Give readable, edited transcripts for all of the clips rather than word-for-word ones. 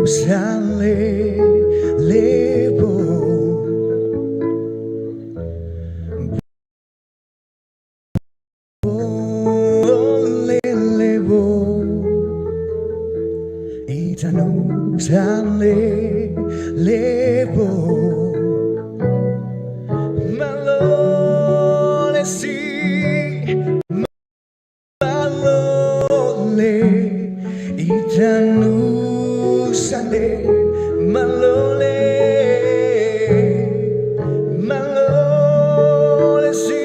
Sale lebo lebo itanu sale lebo malole si malole itanu sale malole malole si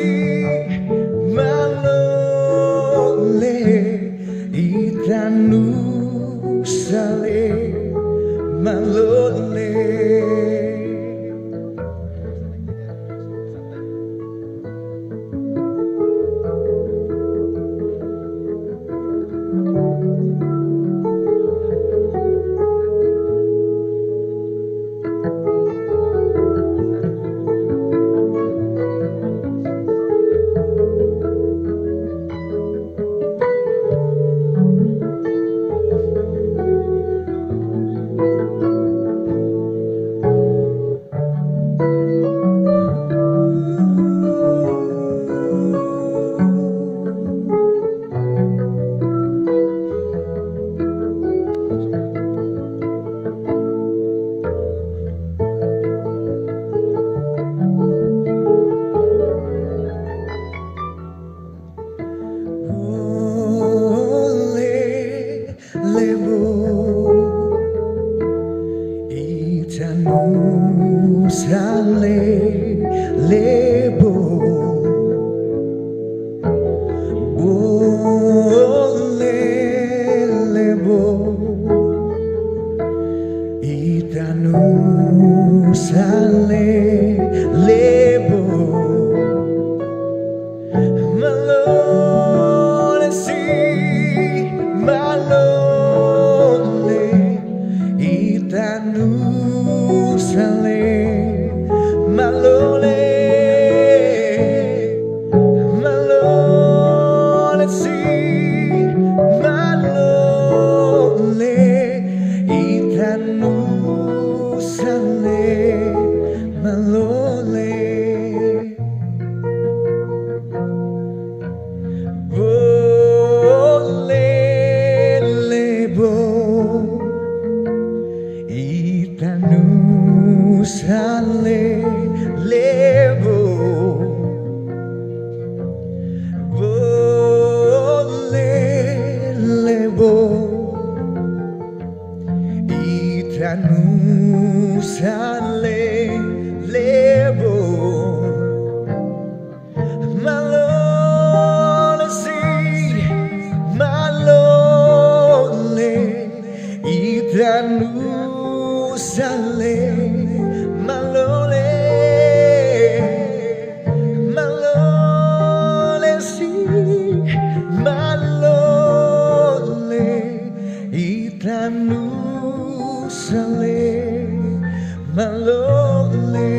malole itanu sale malole. Itanu sale lebo boleh lebo itanu sale lebo malole si malole itanu sale malole malole si malole itanu sale malole boleh lebo itanu sale lebo boleh lebo itanu sale lebo malole si malole itanu sale malole malole si malole itanu sale malole.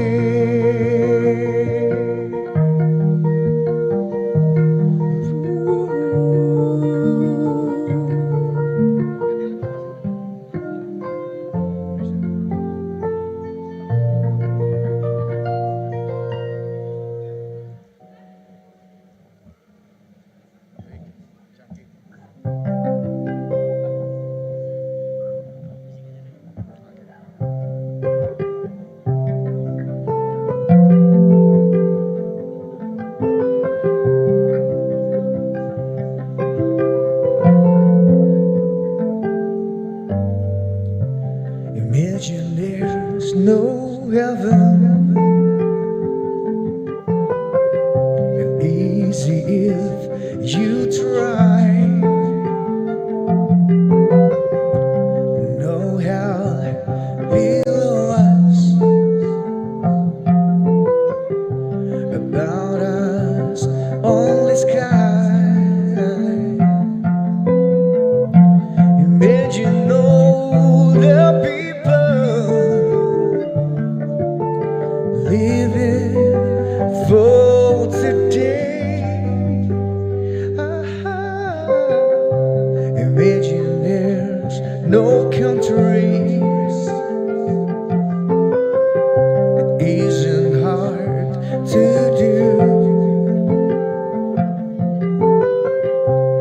Imagine there's no heaven, and easy if you try. living for today. Imagine there's no countries. It isn't hard to do.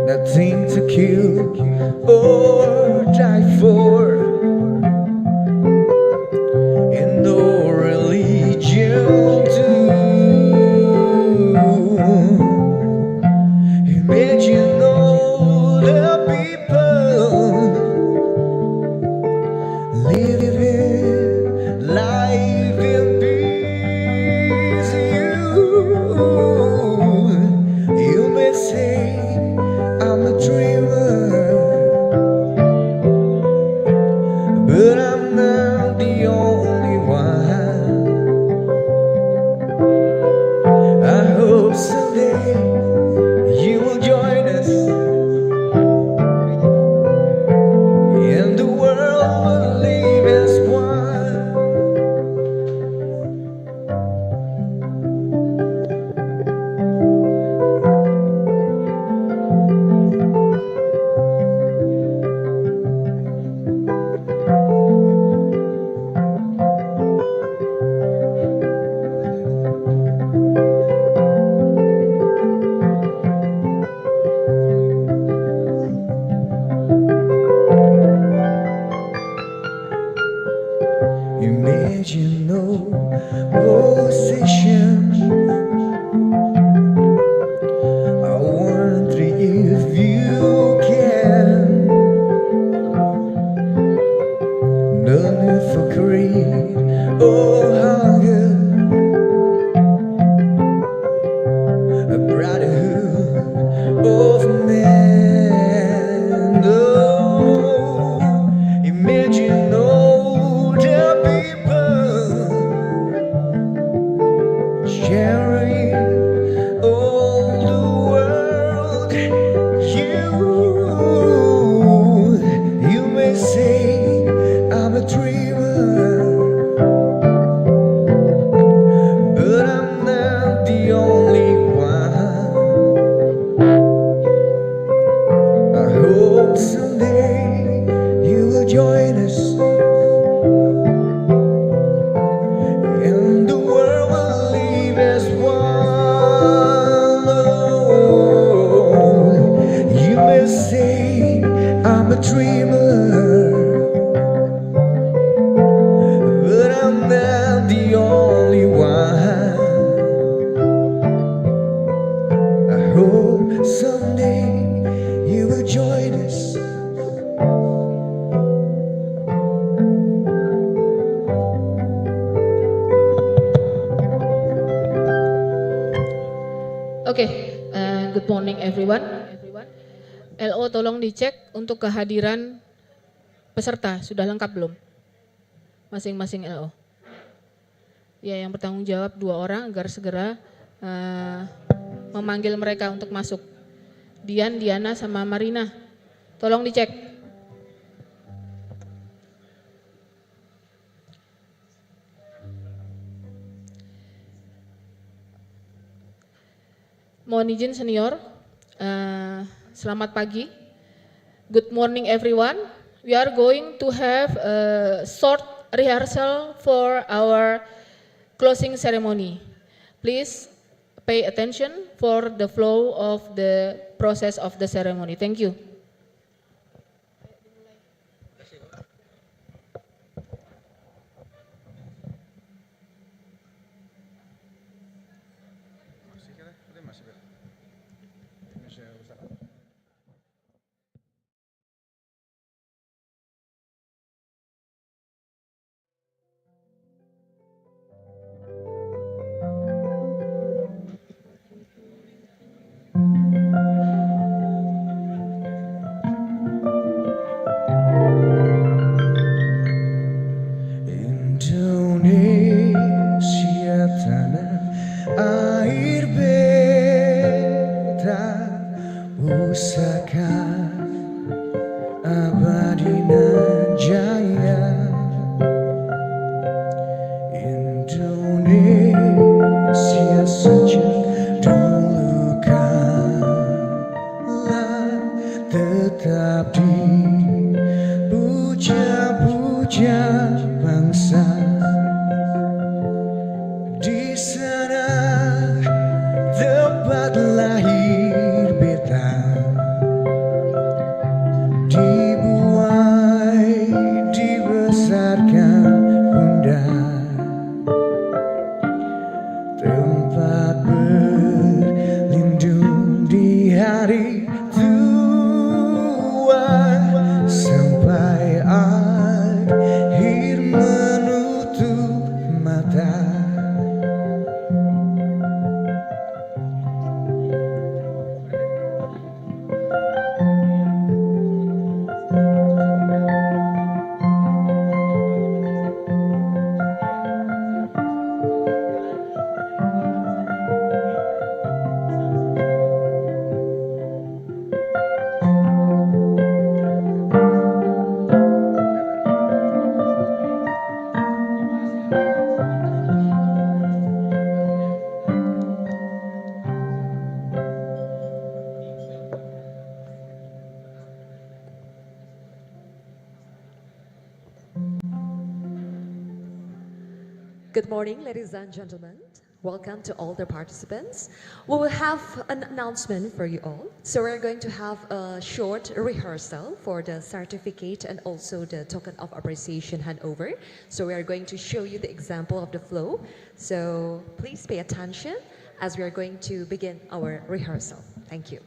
Nothing to kill or die for, and no religion too. Imagine all the people living life in peace. You may say I'm a dreamer, but I'm not the only one. I hope someday you will join us, and the world will live as one. Imagine no possession. I wonder if you can. No need for greed or hunger. A brotherhood of men. Oh, imagine all the people sharing all the world. You may say I'm a dreamer, but I'm not the only one. I hope someday you will join us, and the world will live as one. Oh, you may say I'm a dreamer, but I'm not the only one. I hope someday you will join us. Oke, good morning everyone. LO tolong dicek untuk kehadiran peserta, sudah lengkap belum? Masing-masing LO. Ya, yang bertanggung jawab 2 orang agar segera memanggil mereka untuk masuk. Dian, Diana, sama Marina. Tolong dicek. Mohon izin senior, selamat pagi. Good morning everyone. We are going to have a short rehearsal for our closing ceremony. Please pay attention for the flow of the process of the ceremony. Thank you. Indonesia tanah air beta pusaka abadi jaya. Indonesia sejak dulu kala tetap dipuja-puja bangsa. Di sana tempat lahir beta, dibuai dibesarkan bunda, tempat berlindung di hari tua sampai akhir menutup mata. Good morning, ladies and gentlemen. Welcome to all the participants. We will have an announcement for you all. So we're going to have a short rehearsal for the certificate and also the token of appreciation handover. So we are going to show you the example of the flow. So please pay attention as we are going to begin our rehearsal. Thank you.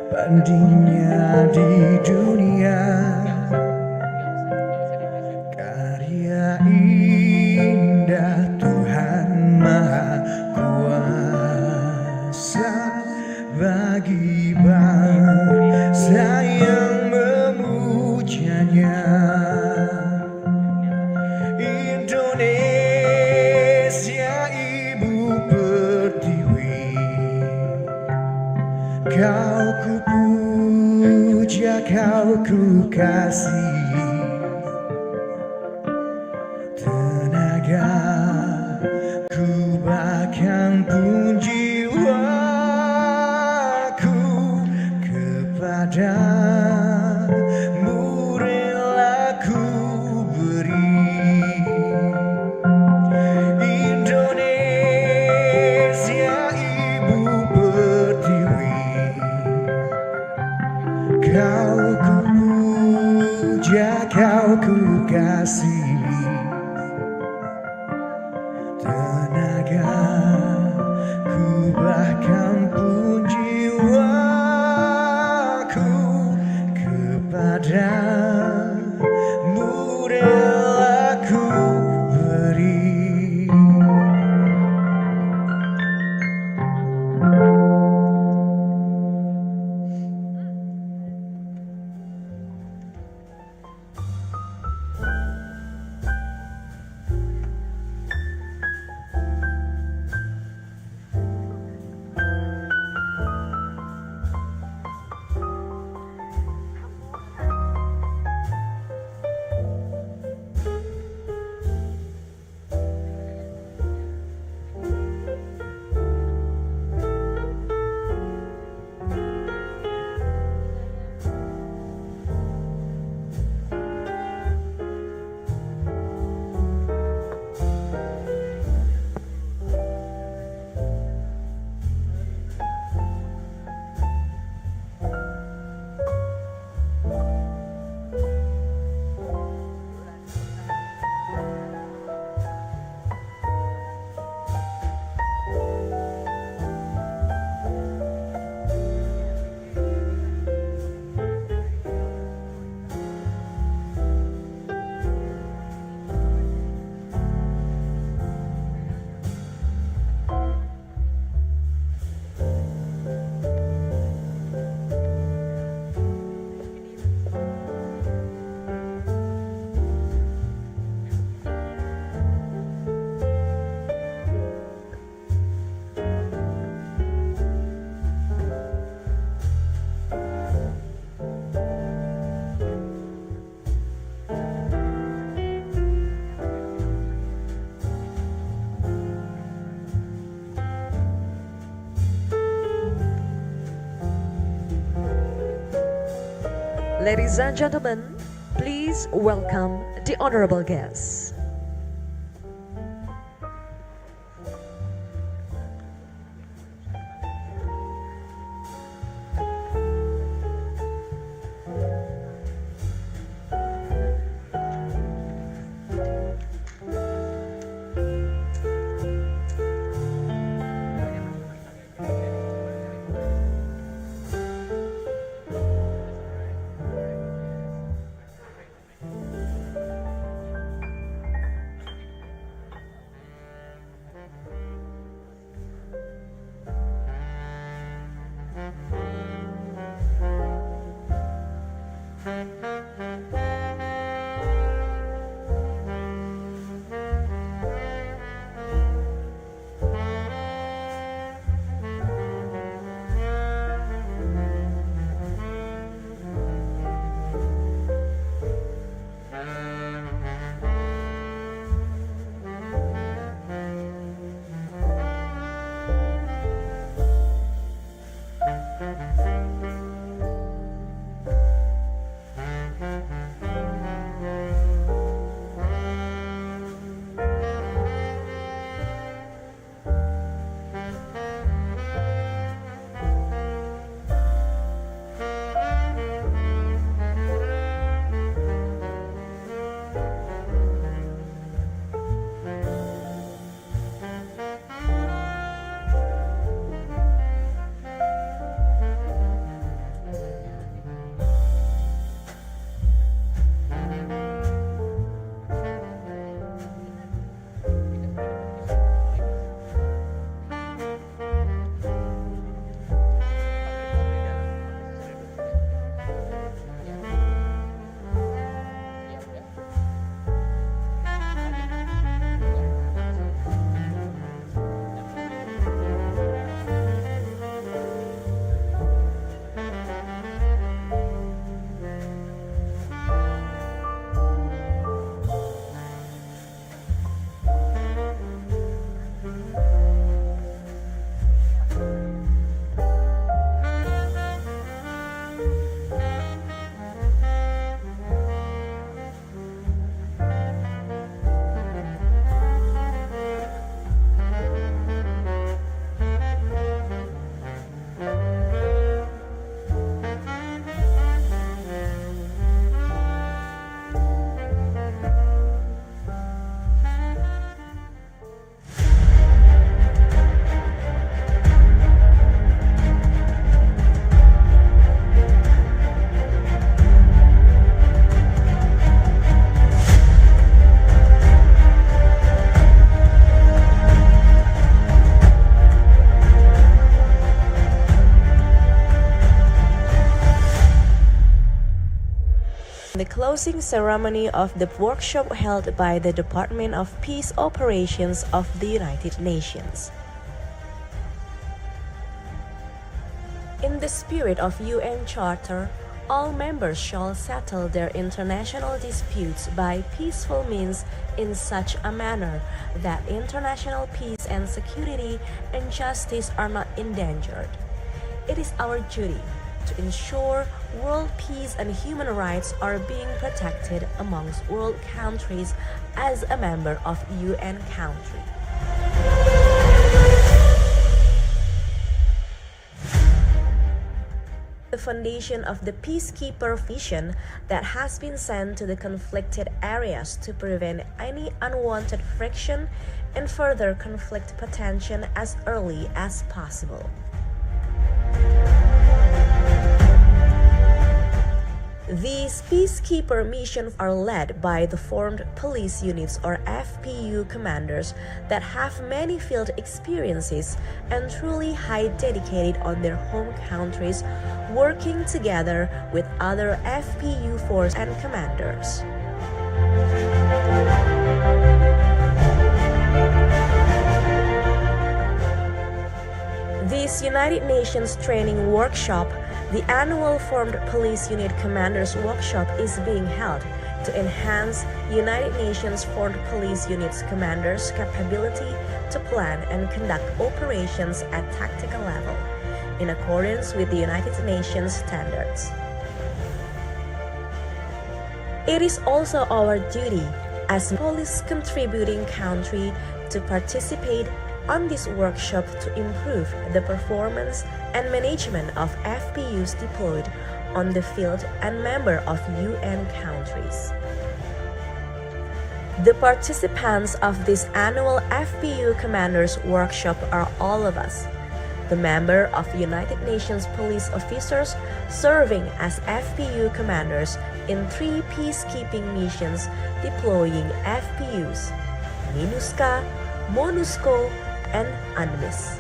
bandingnya di dunia, karya indah Tuhan Maha Kuasa bagi bangsa yang memujanya. Indonesia ibu pertiwi, kau ku puja, kau ku kasihi. Tenaga ku bahkan pun jiwaku kepadamu rela ku beri. Indonesia ibu pertiwi, kau ku puja, kau ku kasihi. Tenaga ku bahkan pun jiwaku kepadamu rela ku beri. Ladies and gentlemen, please welcome the honorable guests. The closing ceremony of the workshop held by the Department of Peace Operations of the United Nations. In the spirit of UN Charter, all members shall settle their international disputes by peaceful means in such a manner that international peace and security and justice are not endangered. It is our duty to ensure world peace and human rights are being protected amongst world countries as a member of UN country. The foundation of the peacekeeper vision that has been sent to the conflicted areas to prevent any unwanted friction and further conflict potential as early as possible. These peacekeeper missions are led by the formed police units or FPU commanders that have many field experiences and truly high dedicated on their home countries, working together with other FPU force and commanders. This United Nations training workshop, the annual Formed Police Unit Commanders Workshop, is being held to enhance United Nations Formed Police Units Commanders' capability to plan and conduct operations at tactical level, in accordance with the United Nations standards. It is also our duty as a police contributing country to participate on this workshop to improve the performance and management of FPUs deployed on the field and member of UN countries. The participants of this annual FPU Commanders Workshop are all of us, the member of United Nations police officers serving as FPU commanders in 3 peacekeeping missions deploying FPUs, MINUSCA, MONUSCO, and UNMISS.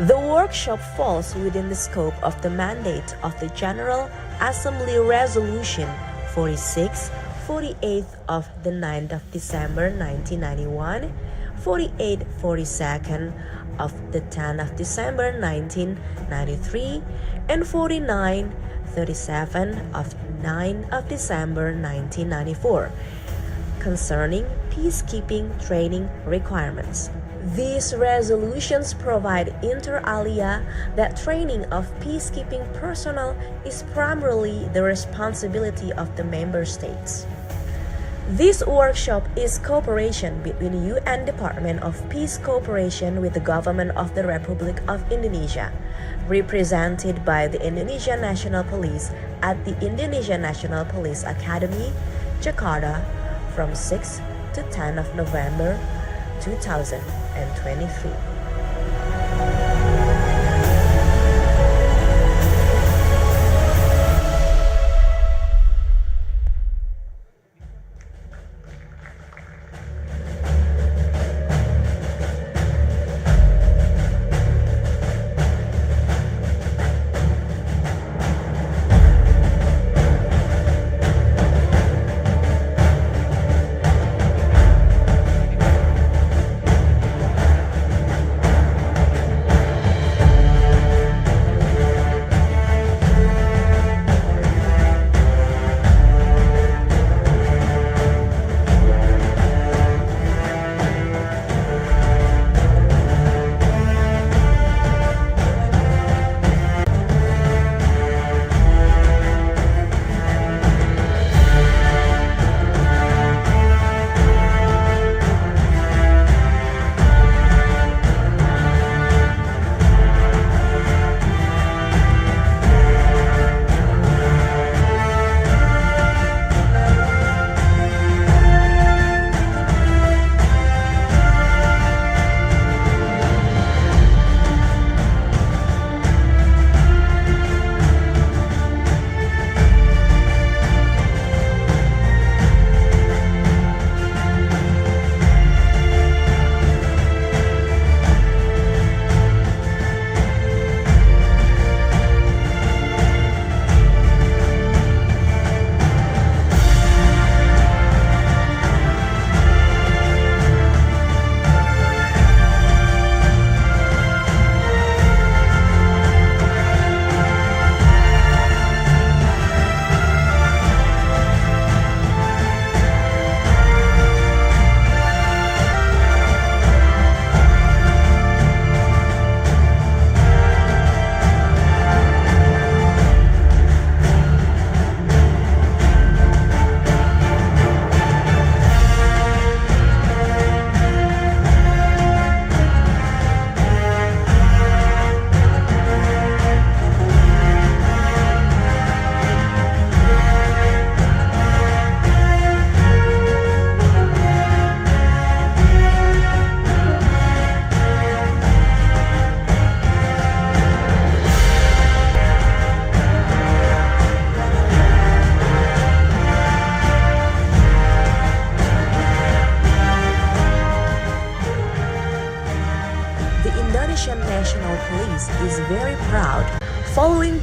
The workshop falls within the scope of the mandate of the General Assembly Resolution 46/48 of the 9th of December 1991, 48/42 of the 10th of December 1993, and 49/37 of 9th of December 1994, concerning peacekeeping training requirements. These resolutions provide inter alia that training of peacekeeping personnel is primarily the responsibility of the member states. This workshop is cooperation between UN Department of Peace Cooperation with the Government of the Republic of Indonesia, represented by the Indonesian National Police at the Indonesian National Police Academy, Jakarta, from 6 to 10 of November 2023.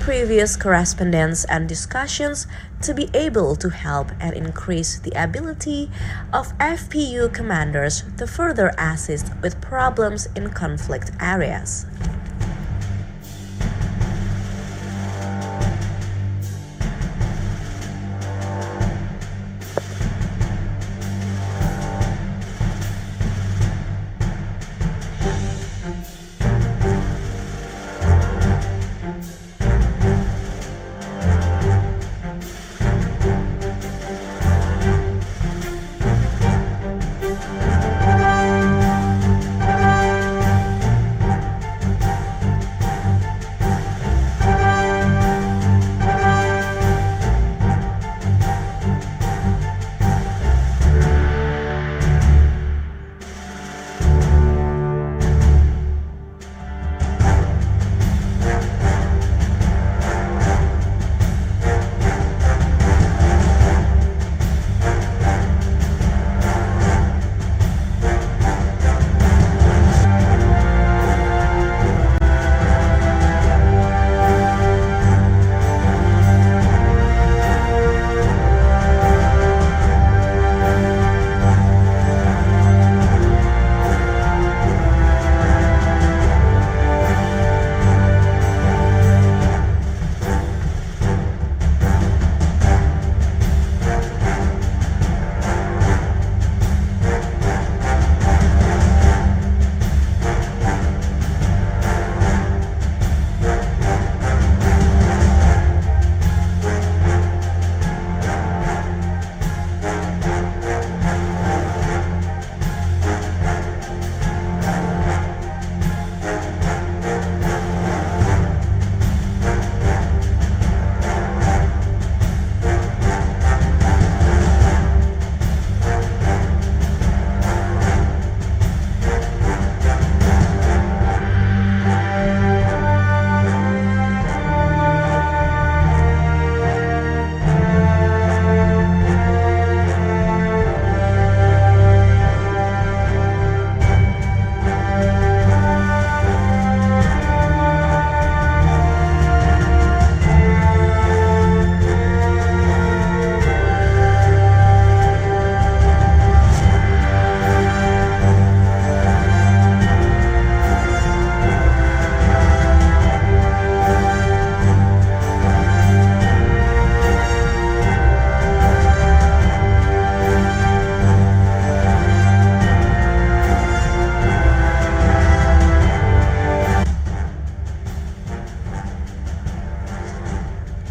previous correspondence and discussions to be able to help and increase the ability of FPU commanders to further assist with problems in conflict areas.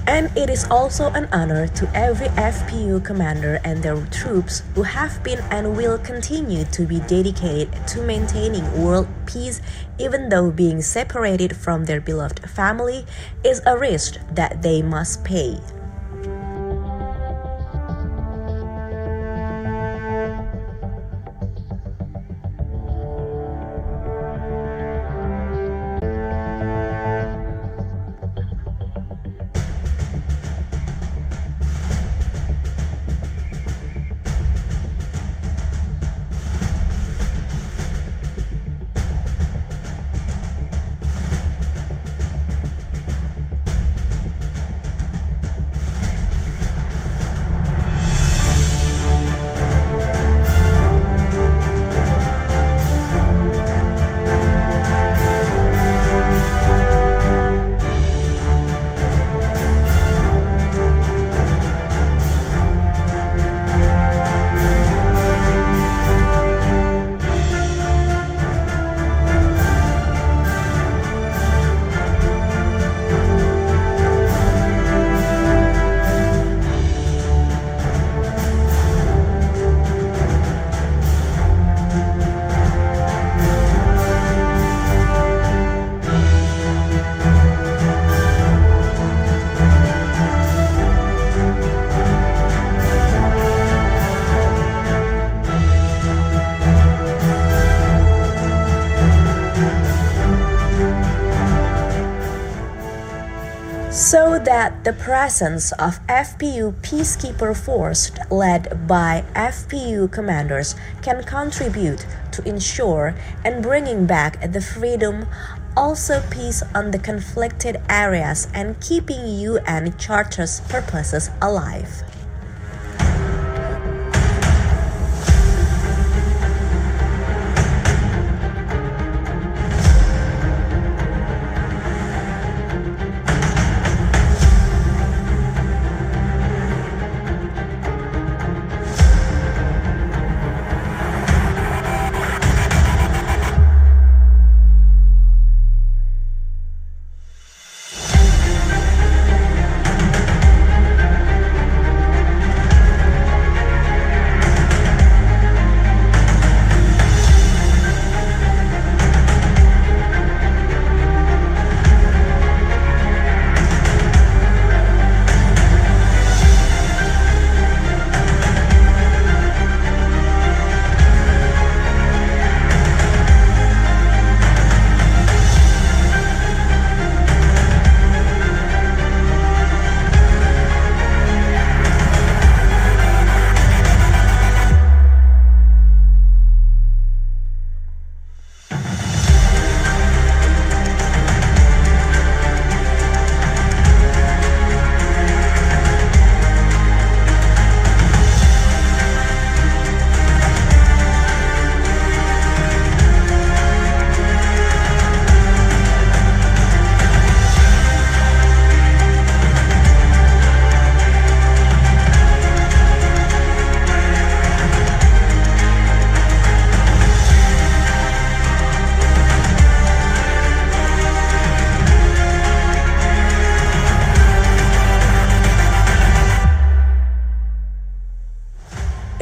And it is also an honor to every FPU commander and their troops who have been and will continue to be dedicated to maintaining world peace, even though being separated from their beloved family is a risk that they must pay. So that the presence of FPU Peacekeeper Force led by FPU commanders can contribute to ensure and bringing back the freedom also peace on the conflicted areas and keeping UN Charter's purposes alive.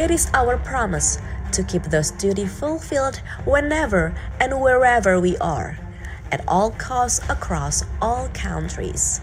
It is our promise to keep those duties fulfilled whenever and wherever we are, at all costs across all countries.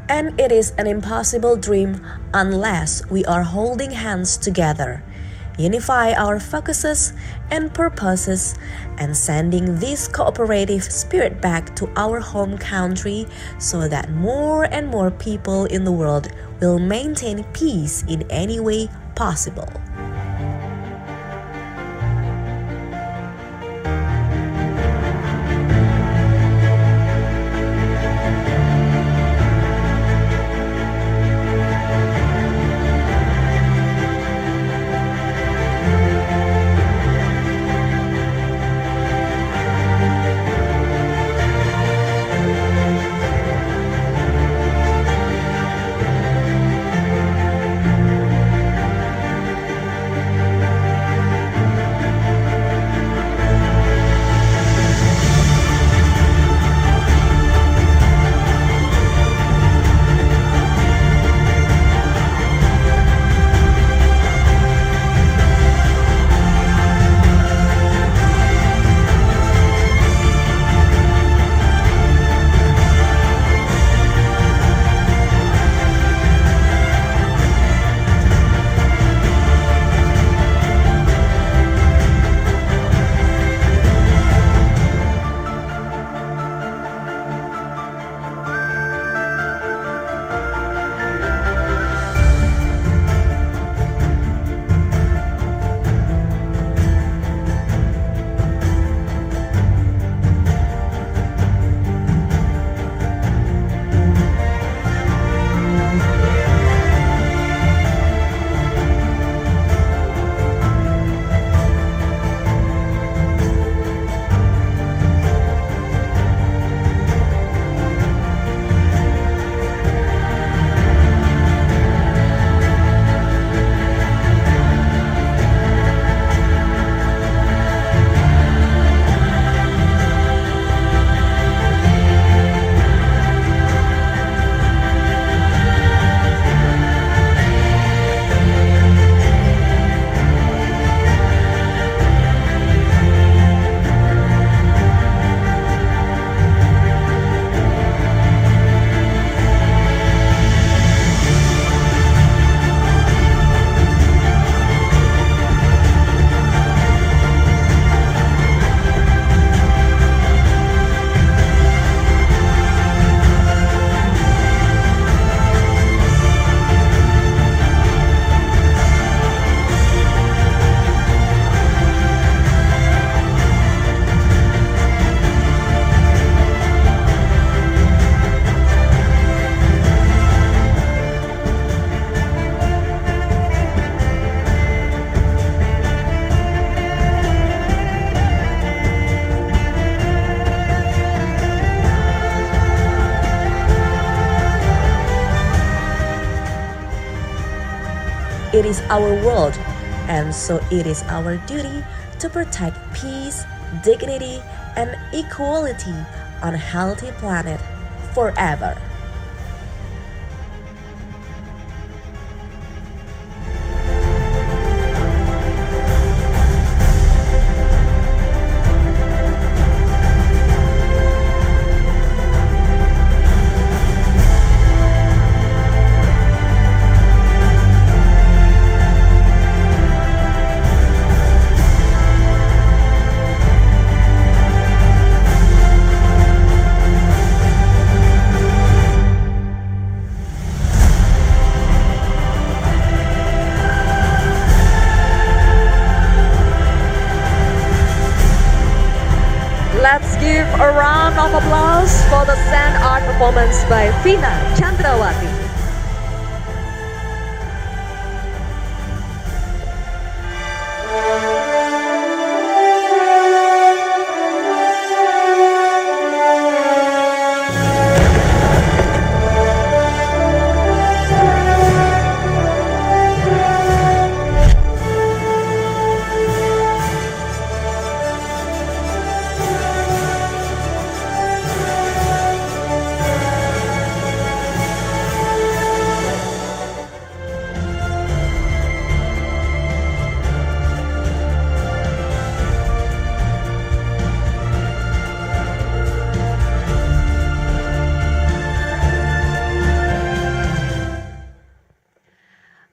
And it is an impossible dream unless we are holding hands together, unify our focuses and purposes, and sending this cooperative spirit back to our home country so that more and more people in the world will maintain peace in any way possible. It is our world, and so it is our duty to protect peace, dignity, and equality on a healthy planet forever. Let's give a round of applause for the sand art performance by Fina Chandrawati.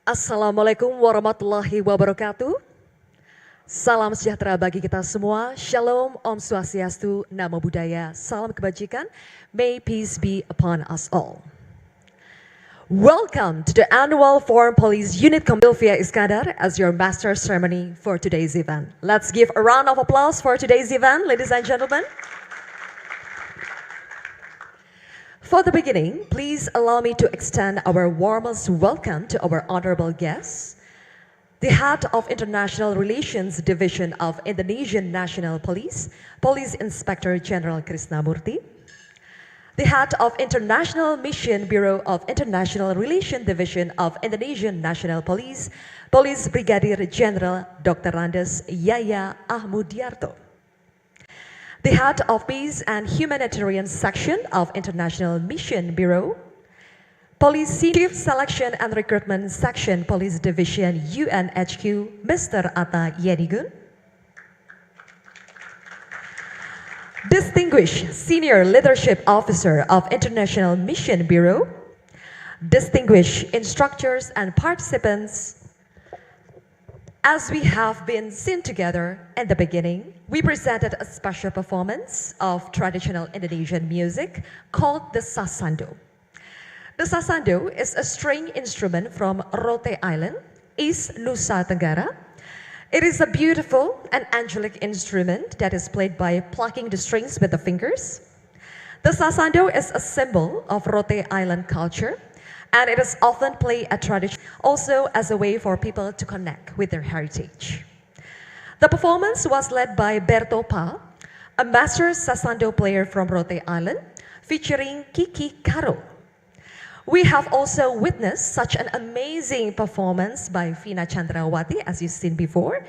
Assalamualaikum warahmatullahi wabarakatuh. Salam sejahtera bagi kita semua. Shalom, Om Swastiastu, Namo Buddhaya, salam kebajikan. May peace be upon us all. Welcome to the annual Foreign Police Unit Sylvia Iskandar as your master ceremony for today's event. Let's give a round of applause for today's event, ladies and gentlemen. For the beginning, please allow me to extend our warmest welcome to our honorable guests, the head of International Relations Division of Indonesian National Police, Police Inspector General Krisnamurti, the head of International Mission Bureau of International Relations Division of Indonesian National Police, Police Brigadier General Dr. Randes Yaya Ahmudiarto, the head of Peace and Humanitarian Section of International Mission Bureau, Police Chief Selection and Recruitment Section, Police Division UNHQ, Mr. Atta Yenigun, Distinguished Senior Leadership Officer of International Mission Bureau, distinguished instructors and participants. As we have been seen together in the beginning, we presented a special performance of traditional Indonesian music called the Sasando. The Sasando is a string instrument from Rote Island, East Nusa Tenggara. It is a beautiful and angelic instrument that is played by plucking the strings with the fingers. The Sasando is a symbol of Rote Island culture, and it is often played at tradition, also as a way for people to connect with their heritage. The performance was led by Berto Pa, a master Sasando player from Rote Island, featuring Kiki Karo. We have also witnessed such an amazing performance by Fina Chandrawati, as you've seen before,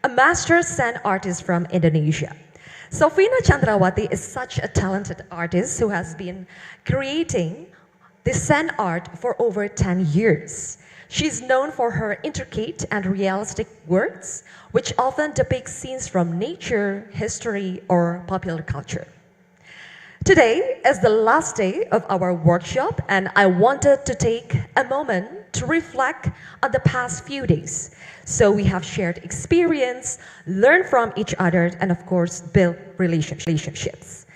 a master sand artist from Indonesia. So Fina Chandrawati is such a talented artist who has been creating the sand art for over 10 years. She's known for her intricate and realistic works, which often depict scenes from nature, history, or popular culture. Today is the last day of our workshop, and I wanted to take a moment to reflect on the past few days. So we have shared experience, learned from each other, and of course, built relationships.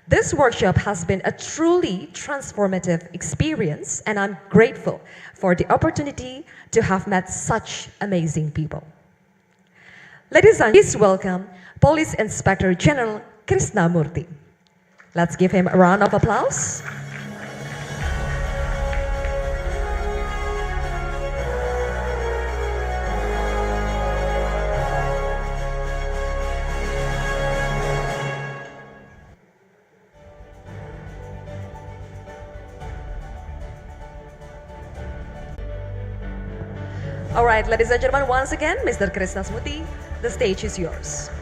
This workshop has been a truly transformative experience, and I'm grateful for the opportunity to have met such amazing people. Ladies and gentlemen, please welcome Police Inspector General Krisnamurti. Let's give him a round of applause. All right, ladies and gentlemen, once again, Mr. Krisnasmuti, the stage is yours.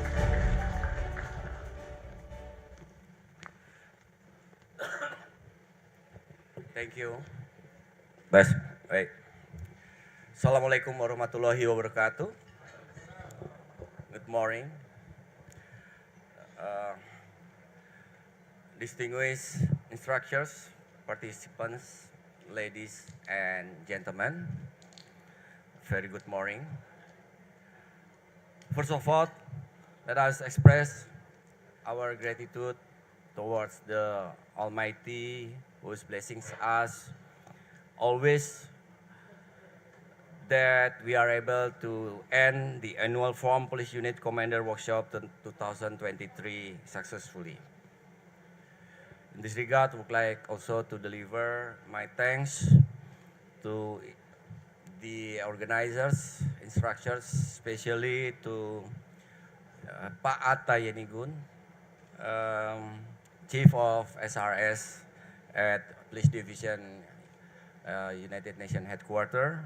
Thank you. Baik. Assalamualaikum warahmatullahi wabarakatuh. Good morning. Distinguished instructors, participants, ladies and gentlemen, very good morning. First of all, let us express our gratitude towards the Almighty who is blessing us always that we are able to end the annual Foreign Police Unit Commander Workshop 2023 successfully. In this regard, I would like also to deliver my thanks to the organizers, instructors, especially to Pak Atta Yenigun, Chief of SRS at Police Division, United Nations Headquarters,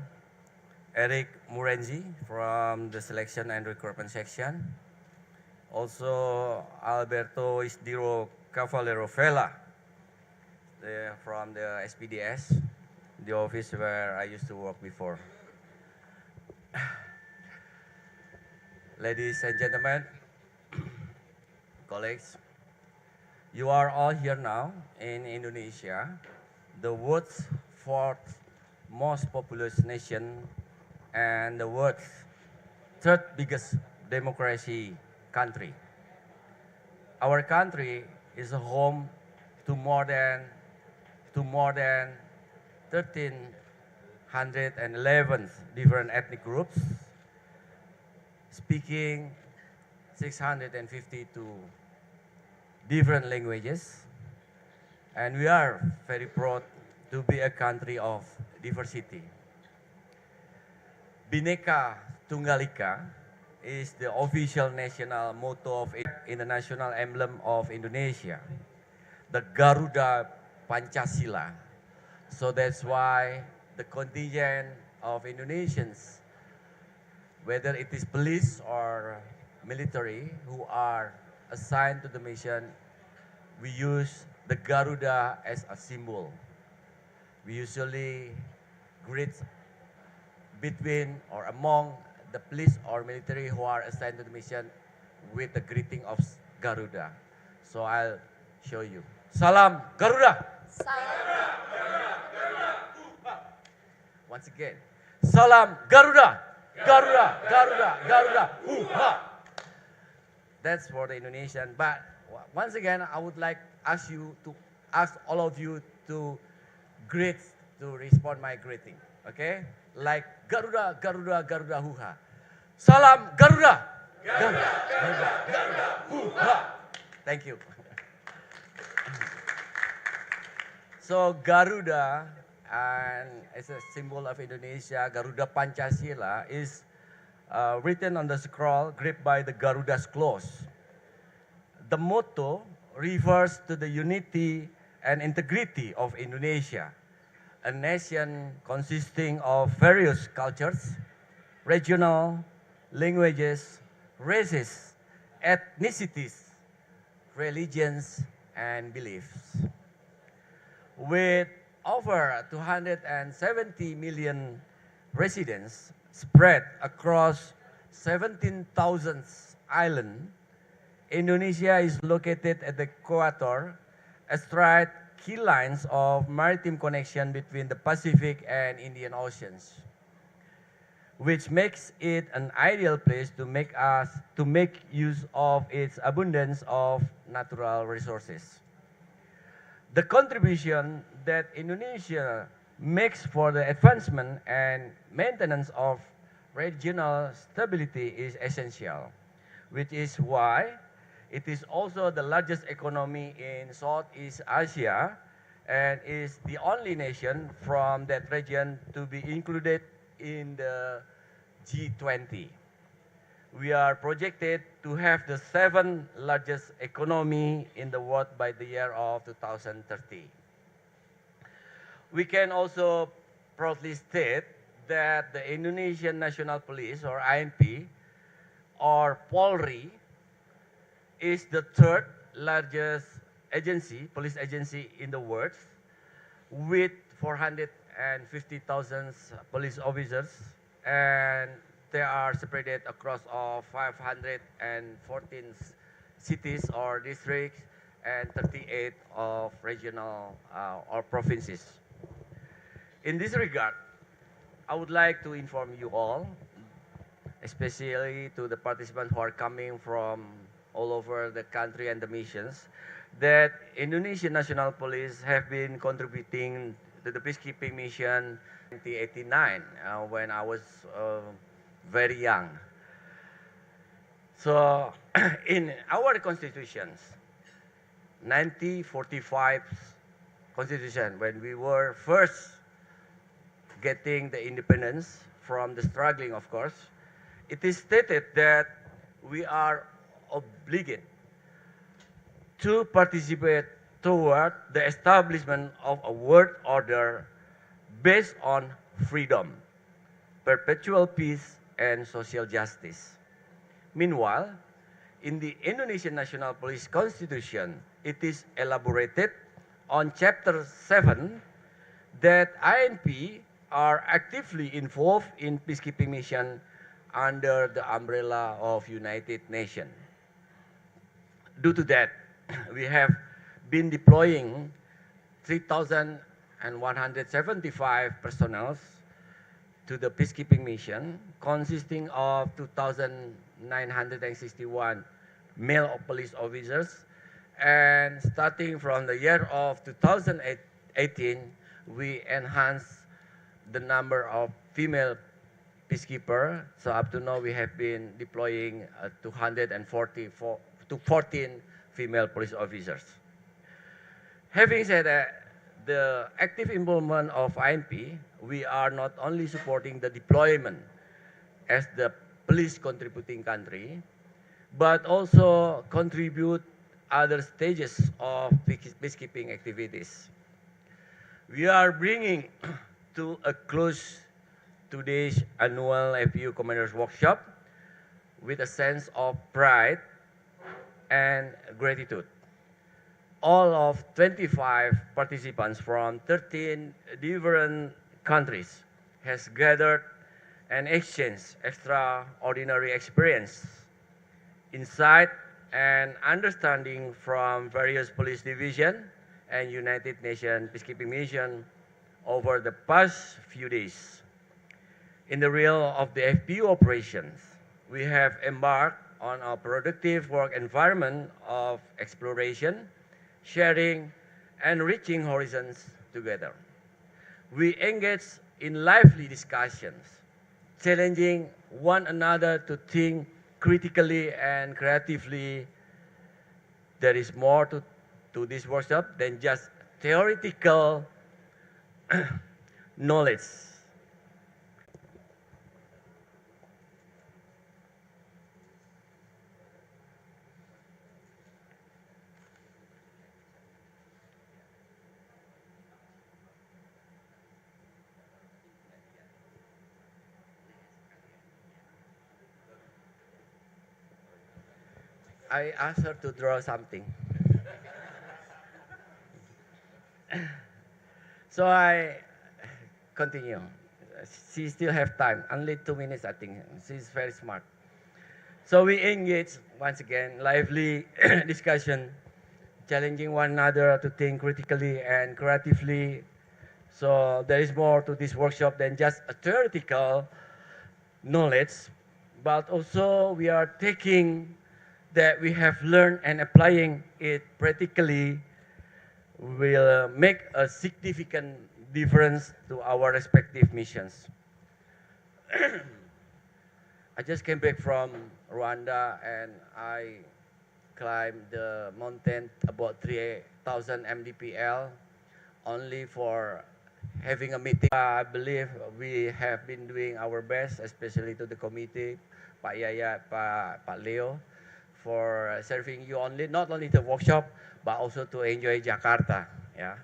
Eric Murenzi from the Selection and Recruitment Section, also Alberto Isdiro Cavallero Vela from the SPDS, the office where I used to work before. Ladies and gentlemen, colleagues, you are all here now in Indonesia, the world's fourth most populous nation and the world's third biggest democracy country. Our country is a home to more than 1,311 different ethnic groups, speaking 652 different languages, and we are very proud to be a country of diversity. Bhinneka Tunggal Ika is the official national motto of in the national emblem of Indonesia, the Garuda Pancasila. So that's why the contingent of Indonesians, whether it is police or military who are assigned to the mission, we use the Garuda as a symbol. We usually greet between or among the police or military who are assigned to the mission with the greeting of Garuda. So I'll show you. Salam Garuda. Once again. Salam Garuda. Garuda, Garuda, Garuda. That's for the Indonesian. But once again, I would like ask all of you to respond my greeting. Okay? Like Garuda, Garuda, Garuda, Huha. Salam Garuda. Garuda, Garuda, Garuda, Huha. Thank you. So Garuda, and as a symbol of Indonesia, Garuda Pancasila is written on the scroll gripped by the Garuda's claws. The motto refers to the unity and integrity of Indonesia, a nation consisting of various cultures, regional, languages, races, ethnicities, religions, and beliefs. With over 270 million residents spread across 17,000 islands, Indonesia is located at the equator, astride key lines of maritime connection between the Pacific and Indian Oceans, which makes it an ideal place to make use of its abundance of natural resources. The contribution that Indonesia makes for the advancement and maintenance of regional stability is essential, which is why it is also the largest economy in Southeast Asia and is the only nation from that region to be included in the G20. We are projected to have the 7th largest economy in the world by the year of 2030. We can also proudly state that the Indonesian National Police, or INP, or Polri, is the third largest agency, police agency in the world, with 450,000 police officers, and they are separated across all 514 cities or districts and 38 of regional or provinces. In this regard, I would like to inform you all, especially to the participants who are coming from all over the country and the missions, that Indonesian National Police have been contributing to the peacekeeping mission in 1989 when I was very young. So in our constitutions, 1945 constitution, when we were first getting the independence from the struggling, of course, it is stated that we are obligated to participate toward the establishment of a world order based on freedom, perpetual peace, and social justice. Meanwhile, in the Indonesian National Police Constitution, it is elaborated on Chapter 7 that INP are actively involved in peacekeeping mission under the umbrella of United Nations. Due to that, we have been deploying 3,175 personnel to the peacekeeping mission, consisting of 2,961 male police officers. And starting from the year of 2018, we enhanced the number of female peacekeeper. So up to now, we have been deploying 244 to 14 female police officers. Having said that, the active involvement of INP, we are not only supporting the deployment as the police contributing country, but also contribute other stages of peacekeeping activities. We are bringing to a close today's annual FPU Commanders Workshop with a sense of pride and gratitude. All of 25 participants from 13 different countries has gathered and exchanged extraordinary experience, insight, and understanding from various police division and United Nations peacekeeping mission over the past few days. In the realm of the FPU operations, we have embarked on a productive work environment of exploration, sharing, and reaching horizons together. We engage in lively discussions, challenging one another to think critically and creatively. There is more to this workshop than just theoretical knowledge. I asked her to draw something. So I continue. She still have time, only 2 minutes I think. She's very smart. So we engage, once again, lively discussion, challenging one another to think critically and creatively. So there is more to this workshop than just a theoretical knowledge, but also we are taking that we have learned and applying it practically will make a significant difference to our respective missions. I just came back from Rwanda and I climbed the mountain about 3,000 MDPL only for having a meeting. I believe we have been doing our best, especially to the committee, Pak Yaya, Pak Leo, for serving you only, not only the workshop, but also to enjoy Jakarta. Yeah.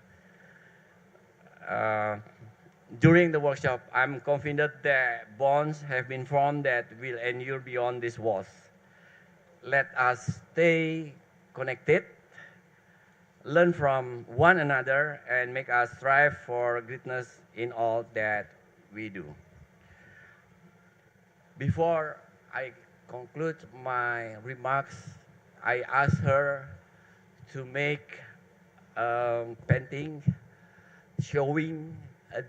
during the workshop, I'm confident that bonds have been formed that will endure beyond these walls. Let us stay connected, learn from one another, and make us strive for greatness in all that we do. Before I conclude my remarks, I ask her to make a painting showing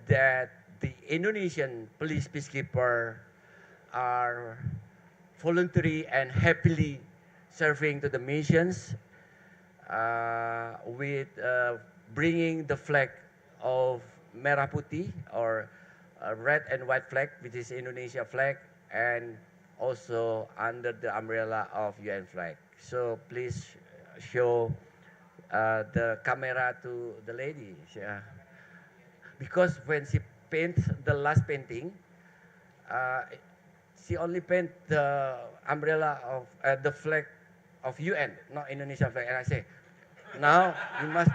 that the Indonesian police peacekeeper are voluntary and happily serving to the missions with bringing the flag of Merah Putih or red and white flag, which is Indonesia flag, and also under the umbrella of UN flag. So please show the camera to the lady. Because when she paints the last painting, she only paint the umbrella of the flag of UN, not Indonesia flag. And I say, now you must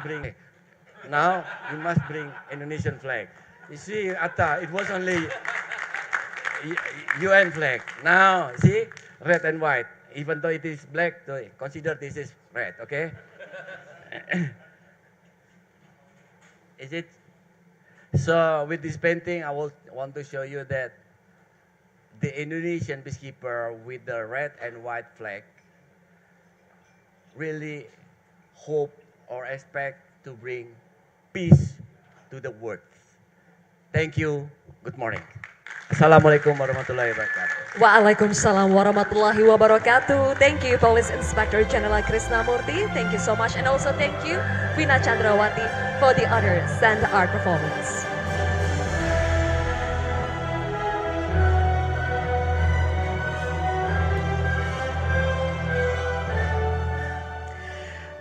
bring Indonesian flag. You see, Atta, it was only UN flag. Now, see, red and white. Even though it is black, so consider this is red, okay? Is it? So with this painting, I will want to show you that the Indonesian peacekeeper with the red and white flag really hope or expect to bring peace to the world. Thank you. Good morning. Assalamualaikum warahmatullahi wabarakatuh. Waalaikumsalam warahmatullahi wabarakatuh. Thank you, Police Inspector General Krishnamurti. Thank you so much. And also thank you, Vina Chandrawati, for the other stand art performance.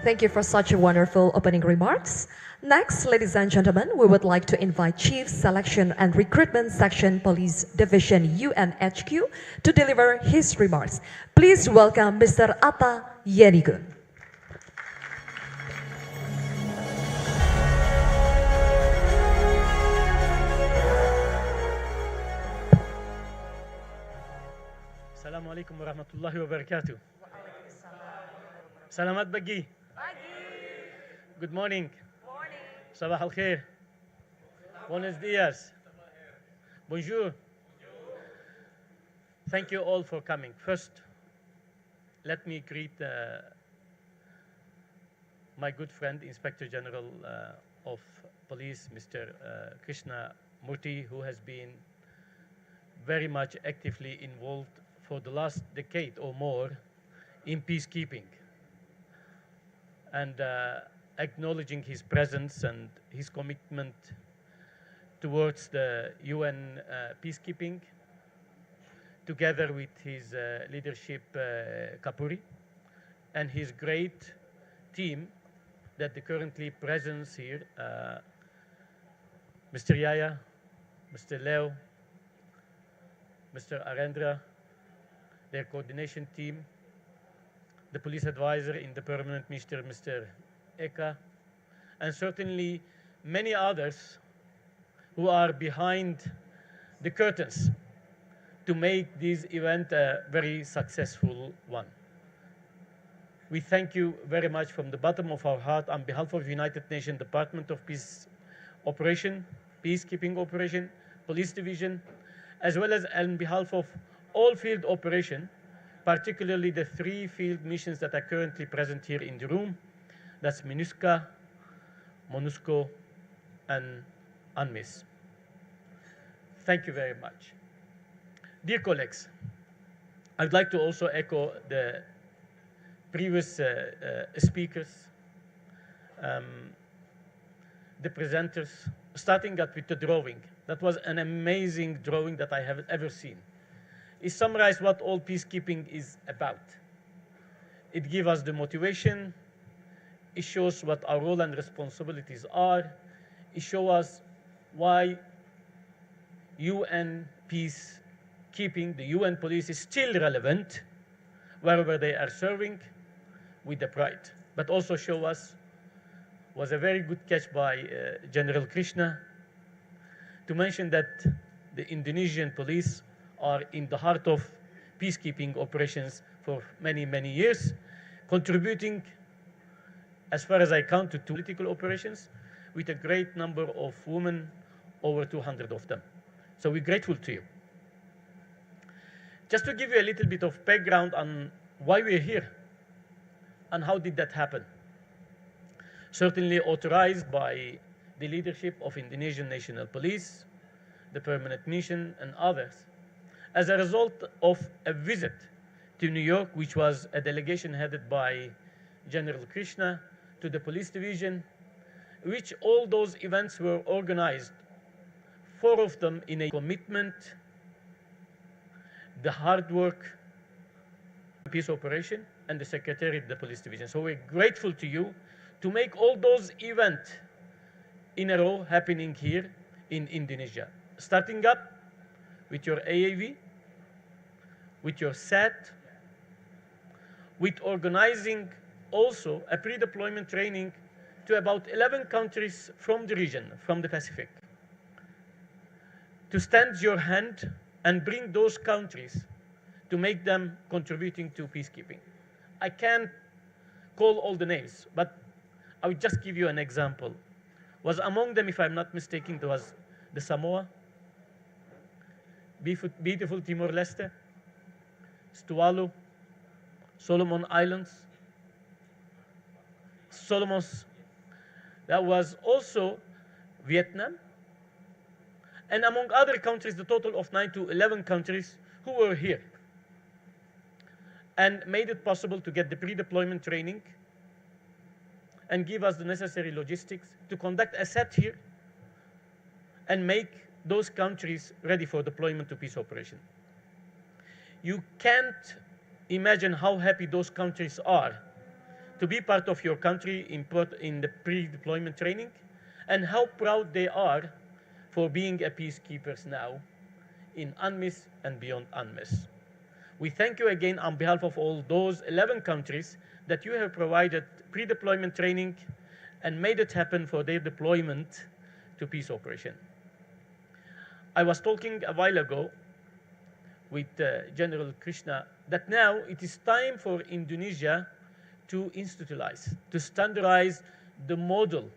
Thank you for such wonderful opening remarks. Next, ladies and gentlemen, we would like to invite Chief Selection and Recruitment Section Police Division UNHQ to deliver his remarks. Please welcome Mr. Atta Yenigun. Assalamualaikum warahmatullahi wabarakatuh. Selamat pagi. Good morning. Sabah al khair. Buenos dias. Bonjour. Thank you all for coming. First, let me greet my good friend, Inspector General of Police, Mr. Krishna Murthy, who has been very much actively involved for the last decade or more in peacekeeping. And acknowledging his presence and his commitment towards the UN peacekeeping, together with his leadership, Kapuri, and his great team that currently presents here, Mr. Yaya, Mr. Leo, Mr. Arendra, their coordination team, the police advisor in the permanent minister, Mr. Eka, and certainly many others who are behind the curtains to make this event a very successful one. We thank you very much from the bottom of our heart on behalf of United Nations Department of Peace Operation, Peacekeeping Operation, Police Division, as well as on behalf of all field operation, particularly the 3 field missions that are currently present here in the room. That's MINUSCA, MONUSCO, and UNMISS. Thank you very much. Dear colleagues, I'd like to also echo the previous speakers, the presenters, starting with the drawing. That was an amazing drawing that I have ever seen. It summarized what all peacekeeping is about. It gives us the motivation. It shows what our role and responsibilities are. It shows us why UN peacekeeping, the UN police, is still relevant wherever they are serving with the pride. But also show us, was a very good catch by General Krishna, to mention that the Indonesian police are in the heart of peacekeeping operations for many, many years, contributing, as far as I count, to political operations with a great number of women, over 200 of them. So we're grateful to you. Just to give you a little bit of background on why we're here and how did that happen. Certainly authorized by the leadership of Indonesian National Police, the Permanent Mission, and others, as a result of a visit to New York, which was a delegation headed by General Krishna to the police division, which all those events were organized, 4 of them in a commitment, the hard work, peace operation, and the secretariat of the police division. So we're grateful to you to make all those events in a row happening here in Indonesia. Starting up with your AAV, with your SAT, with organizing also a pre-deployment training to about 11 countries from the region, from the Pacific, to stand your hand and bring those countries to make them contributing to peacekeeping. I can't call all the names, but I would just give you an example. Was among them, if I'm not mistaken, there was the Samoa, beautiful Timor-Leste, Tuvalu, Solomon Islands, Solomons. That was also Vietnam, and among other countries, the total of 9 to 11 countries who were here and made it possible to get the pre-deployment training and give us the necessary logistics to conduct a SAT here and make those countries ready for deployment to peace operation. You can't imagine how happy those countries are to be part of your country in the pre-deployment training, and how proud they are for being a peacekeepers now in UNMISS and beyond UNMISS. We thank you again on behalf of all those 11 countries that you have provided pre-deployment training and made it happen for their deployment to peace operation. I was talking a while ago with General Krishna that now it is time for Indonesia to institutionalize, to standardize the model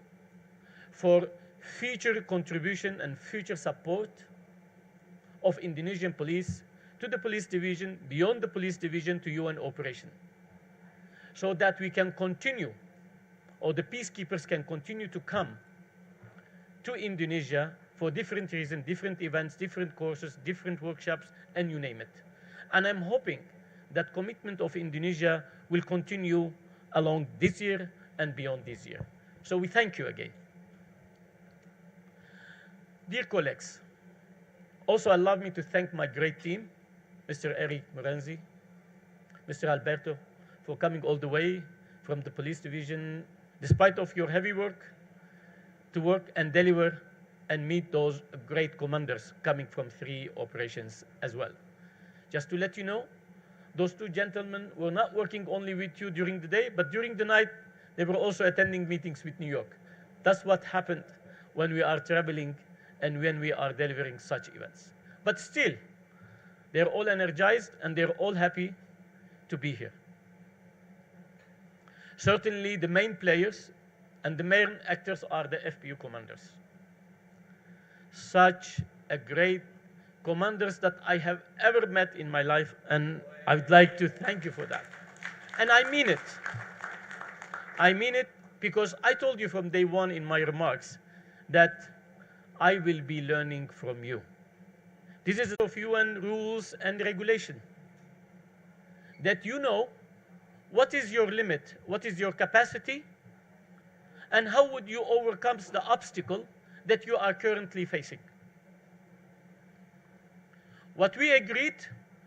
for future contribution and future support of Indonesian police to the police division, beyond the police division to UN operation, so that we can continue, or the peacekeepers can continue to come to Indonesia for different reasons, different events, different courses, different workshops, and you name it. And I'm hoping that commitment of Indonesia will continue along this year and beyond this year. So we thank you again. Dear colleagues, also allow me to thank my great team, Mr. Eric Morenzi, Mr. Alberto, for coming all the way from the police division, despite of your heavy work, to work and deliver and meet those great commanders coming from 3 operations as well. Just to let you know, those 2 gentlemen were not working only with you during the day, but during the night, they were also attending meetings with New York. That's what happened when we are traveling and when we are delivering such events. But still, they're all energized and they're all happy to be here. Certainly, the main players and the main actors are the FPU commanders. Such a great commanders that I have ever met in my life, and I would like to thank you for that. And I mean it. I mean it because I told you from day one in my remarks that I will be learning from you. This is of UN rules and regulation, that you know what is your limit, what is your capacity, and how would you overcome the obstacle that you are currently facing. What we agreed,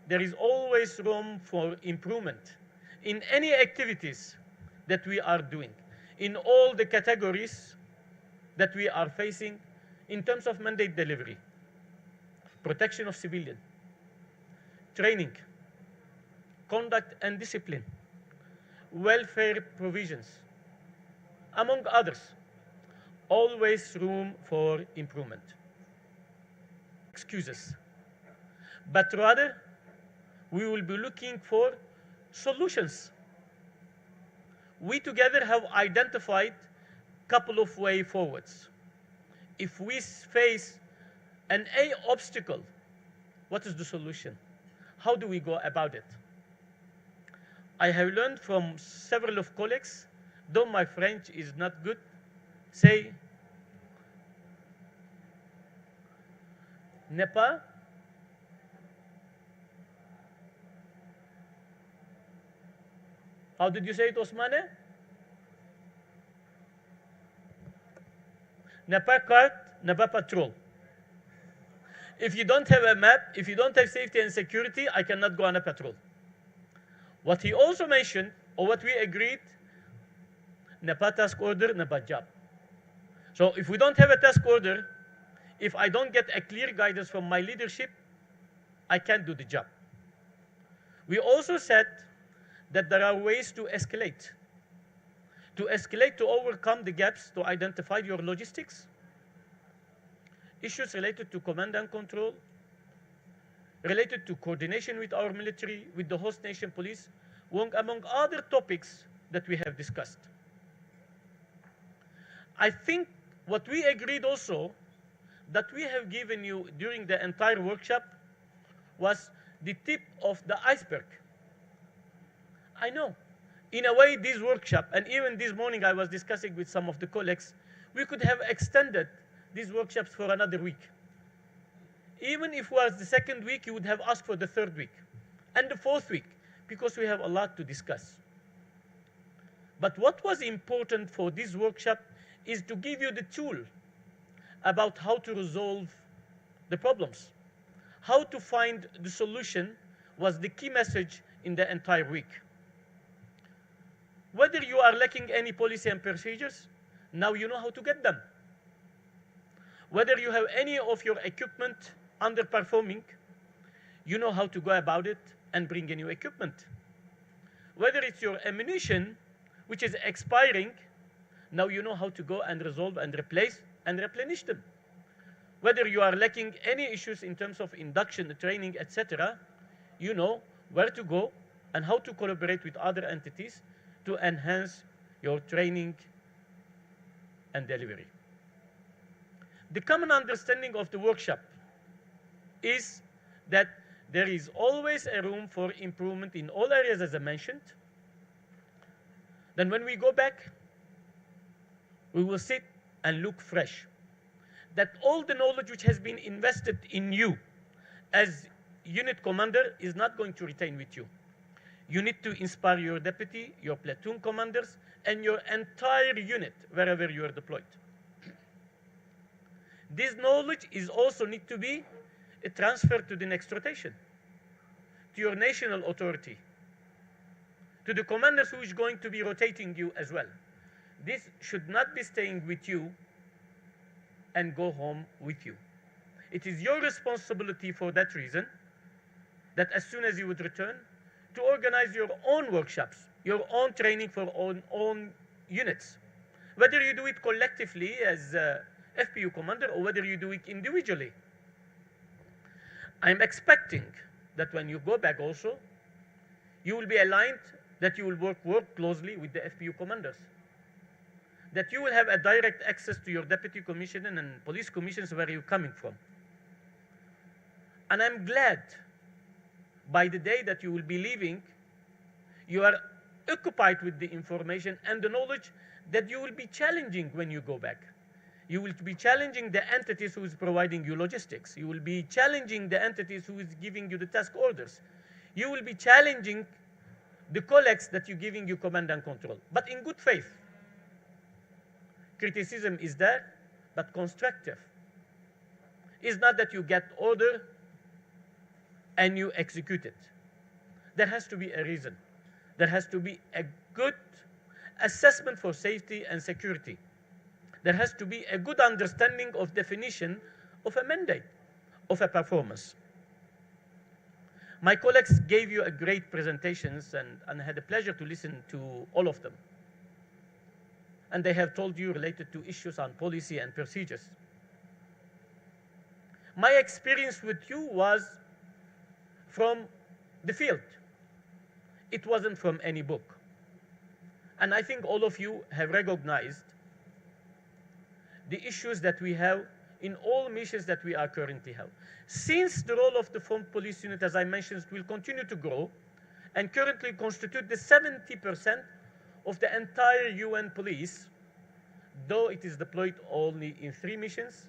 there is always room for improvement in any activities that we are doing, in all the categories that we are facing in terms of mandate delivery, protection of civilian, training, conduct and discipline, welfare provisions, among others. Always room for improvement. excuses, but rather we will be looking for solutions. We together have identified a couple of way forwards. If we face an A obstacle, what is the solution? How do we go about it? I have learned from several of colleagues, though my French is not good, say, n'est pas how did you say it, Osmane? N'est pas carte, n'est pas patrol. If you don't have a map, if you don't have safety and security, I cannot go on a patrol. What he also mentioned, or what we agreed, n'est pas task order, n'est pas job. So if we don't have a task order, if I don't get a clear guidance from my leadership, I can't do the job. We also said that there are ways to escalate. To escalate, to overcome the gaps, to identify your logistics, issues related to command and control, related to coordination with our military, with the host nation police, among other topics that we have discussed. I think what we agreed also that we have given you during the entire workshop was the tip of the iceberg. I know, in a way, this workshop, and even this morning I was discussing with some of the colleagues, we could have extended these workshops for another week. Even if it was the second week, you would have asked for the third week and the fourth week, because we have a lot to discuss. But what was important for this workshop is to give you the tool about how to resolve the problems. How to find the solution was the key message in the entire week. Whether you are lacking any policy and procedures, now you know how to get them. Whether you have any of your equipment underperforming, you know how to go about it and bring a new equipment. Whether it's your ammunition, which is expiring, now you know how to go and resolve and replace and replenish them. Whether you are lacking any issues in terms of induction, training, etc., you know where to go and how to collaborate with other entities to enhance your training and delivery. The common understanding of the workshop is that there is always a room for improvement in all areas, as I mentioned. Then when we go back, we will sit and look fresh. That all the knowledge which has been invested in you as unit commander is not going to retain with you. You need to inspire your deputy, your platoon commanders, and your entire unit wherever you are deployed. This knowledge is also need to be transferred to the next rotation, to your national authority, to the commanders who is going to be rotating you as well. This should not be staying with you and go home with you. It is your responsibility for that reason that as soon as you would return, to organize your own workshops, your own training for own units. Whether you do it collectively as FPU commander or whether you do it individually. I'm expecting that when you go back also, you will be aligned, that you will work closely with the FPU commanders. That you will have a direct access to your deputy commissioner and police commissions where you're coming from. And I'm glad by the day that you will be leaving, you are occupied with the information and the knowledge that you will be challenging when you go back. You will be challenging the entities who is providing you logistics. You will be challenging the entities who is giving you the task orders. You will be challenging the colleagues that you're giving you command and control, but in good faith. Criticism is there, but constructive. It's not that you get order and you execute it. There has to be a reason. There has to be a good assessment for safety and security. There has to be a good understanding of definition of a mandate, of a performance. My colleagues gave you a great presentations and I had the pleasure to listen to all of them. And they have told you related to issues on policy and procedures. My experience with you was from the field. It wasn't from any book. And I think all of you have recognized the issues that we have in all missions that we are currently have. Since the role of the Front Police Unit, as I mentioned, will continue to grow and currently constitute the 70% of the entire UN police, though it is deployed only in 3 missions,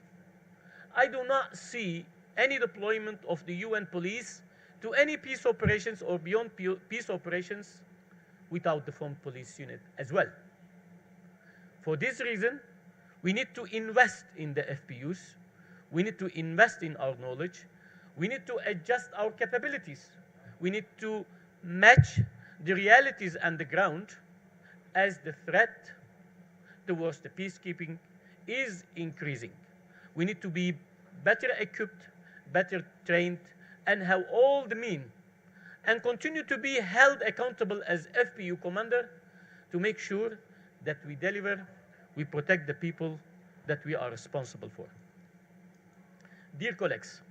I do not see any deployment of the UN police to any peace operations or beyond peace operations without the Front Police Unit as well. For this reason, we need to invest in the FPUs. We need to invest in our knowledge. We need to adjust our capabilities. We need to match the realities on the ground as the threat towards the peacekeeping is increasing. We need to be better equipped, better trained, and have all the means, and continue to be held accountable as FPU commander to make sure that we deliver, we protect the people that we are responsible for. Dear colleagues,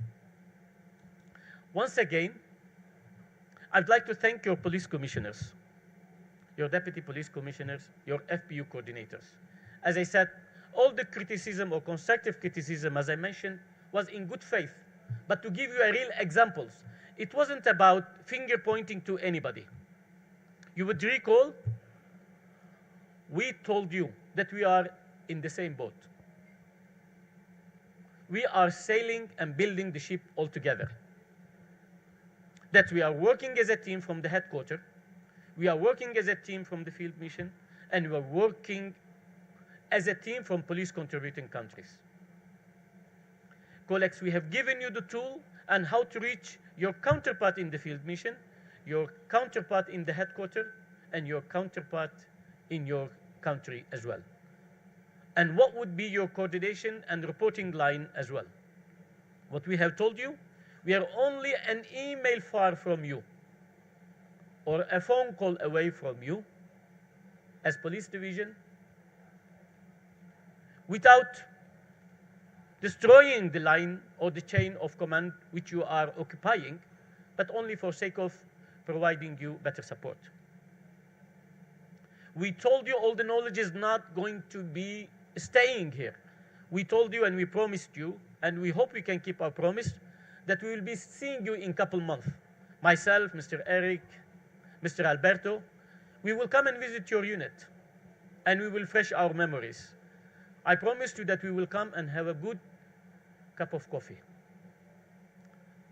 once again, I'd like to thank your police commissioners, your deputy police commissioners, your FPU coordinators. As I said, all the criticism or constructive criticism, as I mentioned, was in good faith. But to give you a real examples, it wasn't about finger pointing to anybody. You would recall, we told you that we are in the same boat. We are sailing and building the ship all together. That we are working as a team from the headquarters, we are working as a team from the field mission, and we are working as a team from police contributing countries. Colleagues, we have given you the tool and how to reach your counterpart in the field mission, your counterpart in the headquarters, and your counterpart in your country as well. And what would be your coordination and reporting line as well? What we have told you, we are only an email far from you or a phone call away from you as police division without destroying the line or the chain of command which you are occupying, but only for sake of providing you better support. We told you all the knowledge is not going to be staying here. We told you and we promised you, and we hope we can keep our promise, that we will be seeing you in a couple months. Myself, Mr. Eric, Mr. Alberto, we will come and visit your unit, and we will refresh our memories. I promised you that we will come and have a good cup of coffee.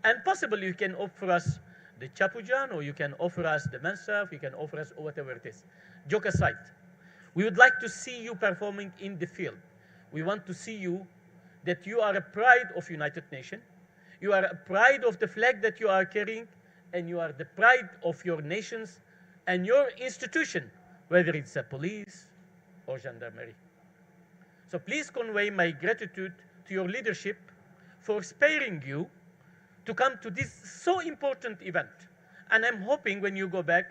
And possibly you can offer us the chapujan, or you can offer us the mansaf, you can offer us whatever it is. Joke aside, we would like to see you performing in the field. We want to see you that you are a pride of United Nations, you are a pride of the flag that you are carrying, and you are the pride of your nations and your institution, whether it's a police or gendarmerie. So please convey my gratitude to your leadership for sparing you to come to this so important event. And I'm hoping when you go back,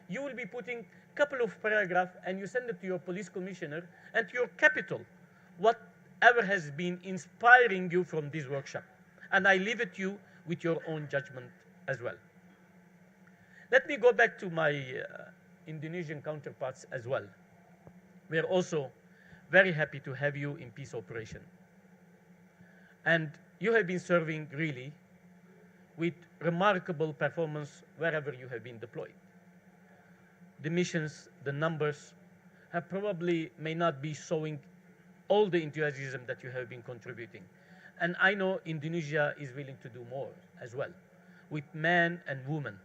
you will be putting a couple of paragraphs and you send it to your police commissioner and to your capital, whatever has been inspiring you from this workshop. And I leave it to you with your own judgment as well. Let me go back to my Indonesian counterparts as well. We are also very happy to have you in peace operation. And you have been serving really with remarkable performance wherever you have been deployed. The missions, the numbers, have probably may not be showing all the enthusiasm that you have been contributing. And I know Indonesia is willing to do more as well, with men and women.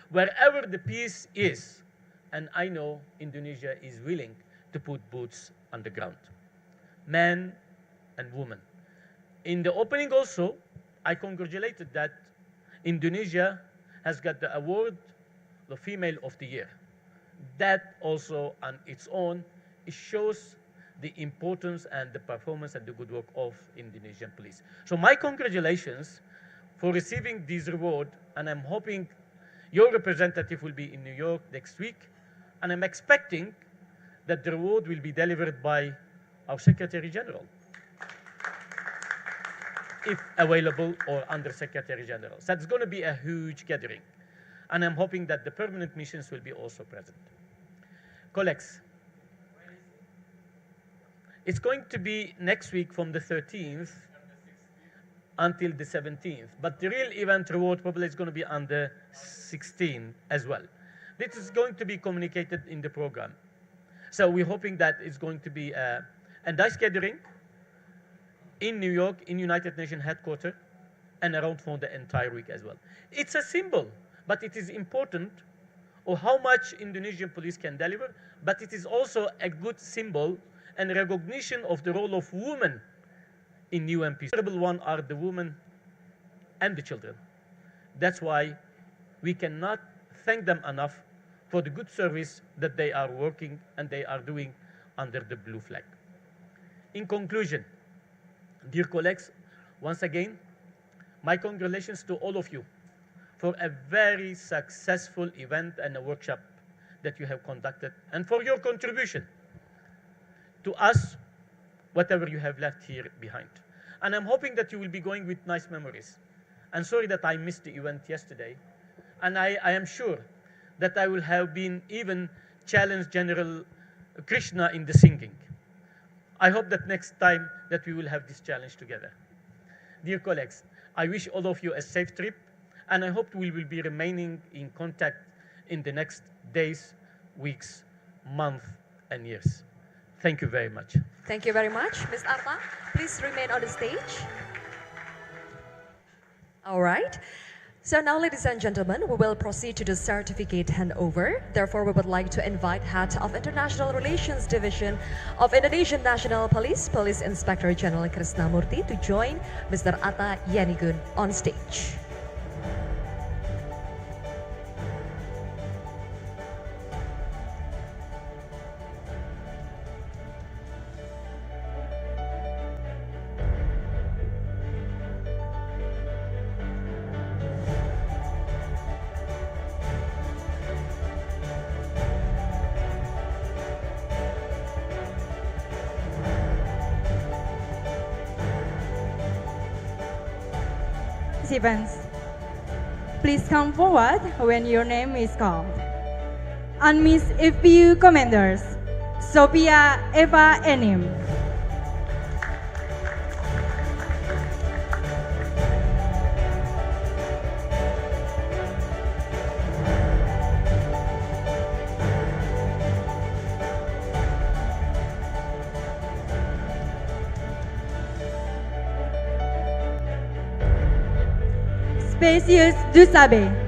Wherever the peace is, and I know Indonesia is willing to put boots on the ground. Men and women. In the opening also, I congratulated that Indonesia has got the award, the Female of the Year. That also on its own, it shows the importance and the performance and the good work of Indonesian police. So my congratulations for receiving this reward, and I'm hoping your representative will be in New York next week, and I'm expecting that the reward will be delivered by our Secretary General. if available, or Under Secretary General. So it's going to be a huge gathering. And I'm hoping that the permanent missions will be also present. Colleagues, it's going to be next week from the 13th until the 17th. But the real event reward probably is going to be on the 16th as well. This is going to be communicated in the program. So we're hoping that it's going to be a nice gathering in New York, in United Nations headquarters, and around for the entire week as well. It's a symbol, but it is important of how much Indonesian police can deliver, but it is also a good symbol and recognition of the role of women in UN peace. The vulnerable one are the women and the children. That's why we cannot thank them enough for the good service that they are working and they are doing under the blue flag. In conclusion, dear colleagues, once again, my congratulations to all of you for a very successful event and a workshop that you have conducted, and for your contribution to us, whatever you have left here behind. And I'm hoping that you will be going with nice memories. I'm sorry that I missed the event yesterday, and I am sure that I will have been even challenged General Krishna in the singing. I hope that next time that we will have this challenge together. Dear colleagues, I wish all of you a safe trip, and I hope we will be remaining in contact in the next days, weeks, months, and years. Thank you very much. Thank you very much. Ms. Arta, please remain on the stage. All right. So now, ladies and gentlemen, we will proceed to the certificate handover. Therefore, we would like to invite Head of International Relations Division of Indonesian National Police, Police Inspector General Krisnamurti, to join Mr. Atta Yanigun on stage. Participants, please come forward when your name is called. And Miss FPU Commanders, Sophia Eva Enim. Spacious Dusabe.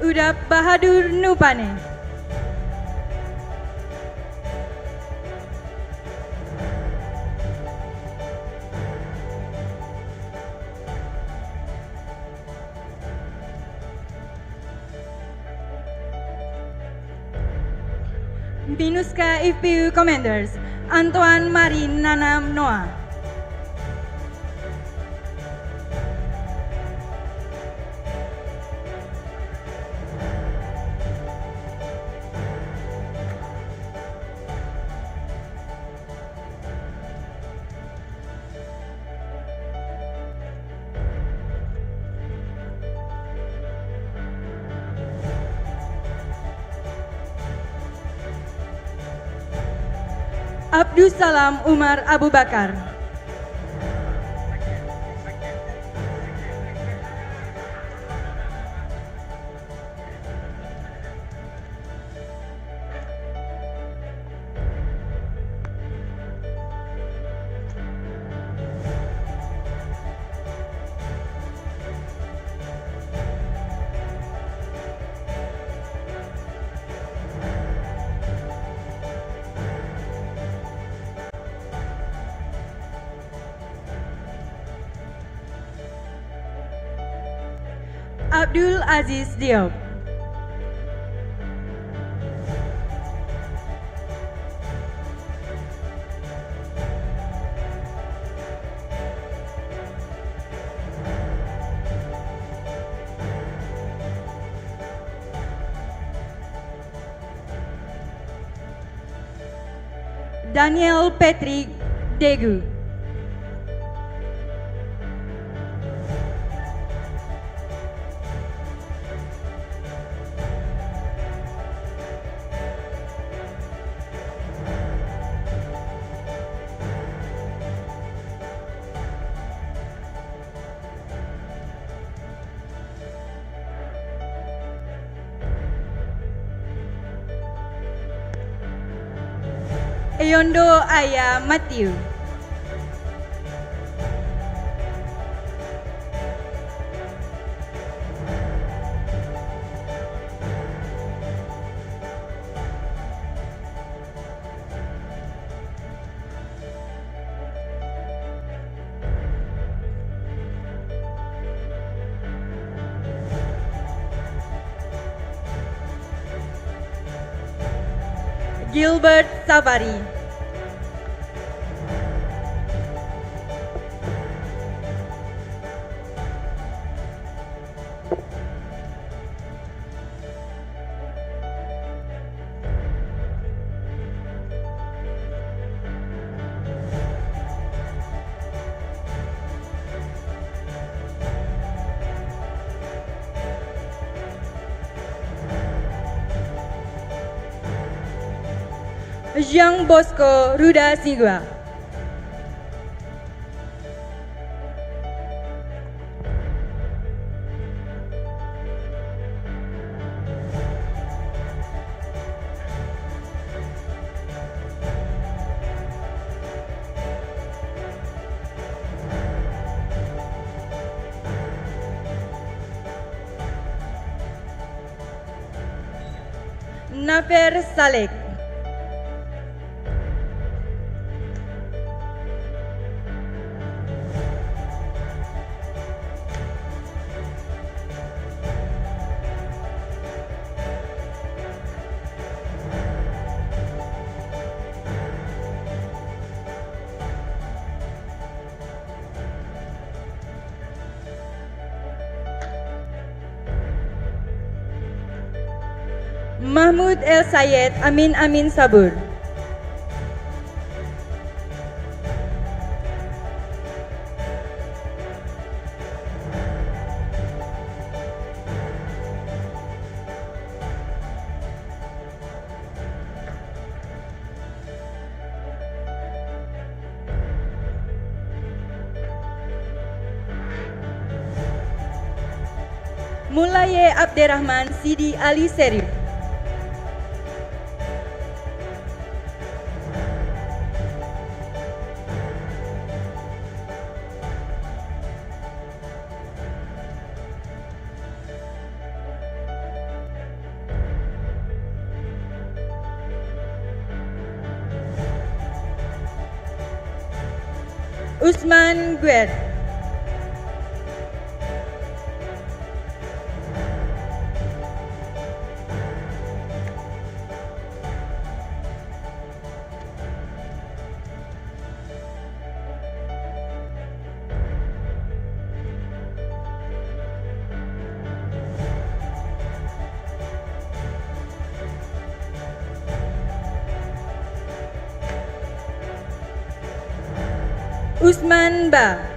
Udap Bahadur Nupane. Minuska FPU Commanders, Antoine Marie Nanam Noah. Abdus Salam Umar Abu Bakar. Abdul Aziz Diop. Daniel Patrick Degu. Eyondo Aya Matthew. Gilbert Savary. Jean Bosco Ruda Sigua. Nafer Salek. Mahmud El Sayed Amin Amin Sabur. Mulaye Abderrahman Sidi Ali Serif. Usman Guer. Usman Ba.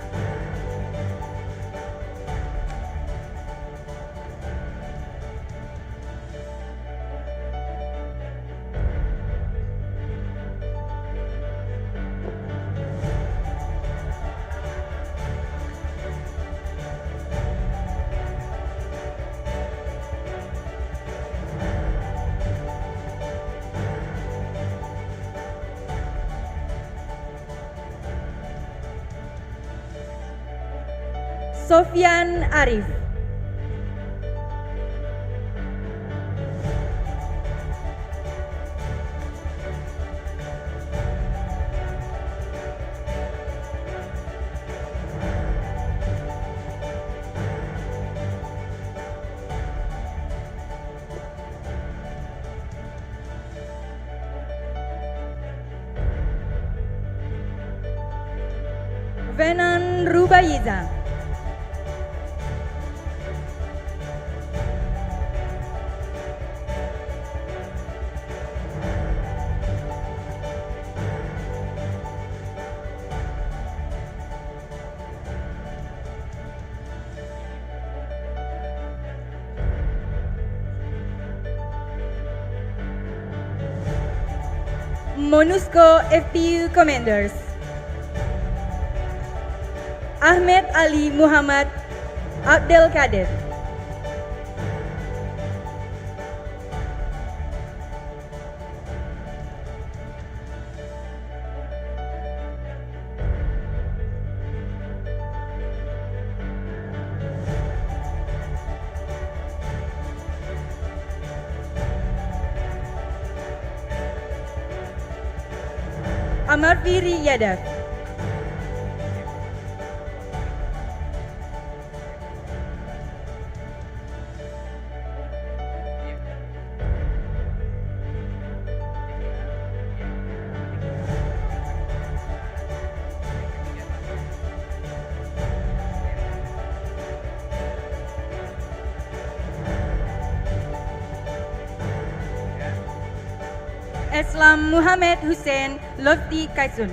Sofyan Arif. Fenan Rubayiza. Monusco FPU Commanders. Ahmed Ali Muhammad Abdel Kader. Amarviri Yadav. Islam Muhammad Hussein Lofti Kaisun.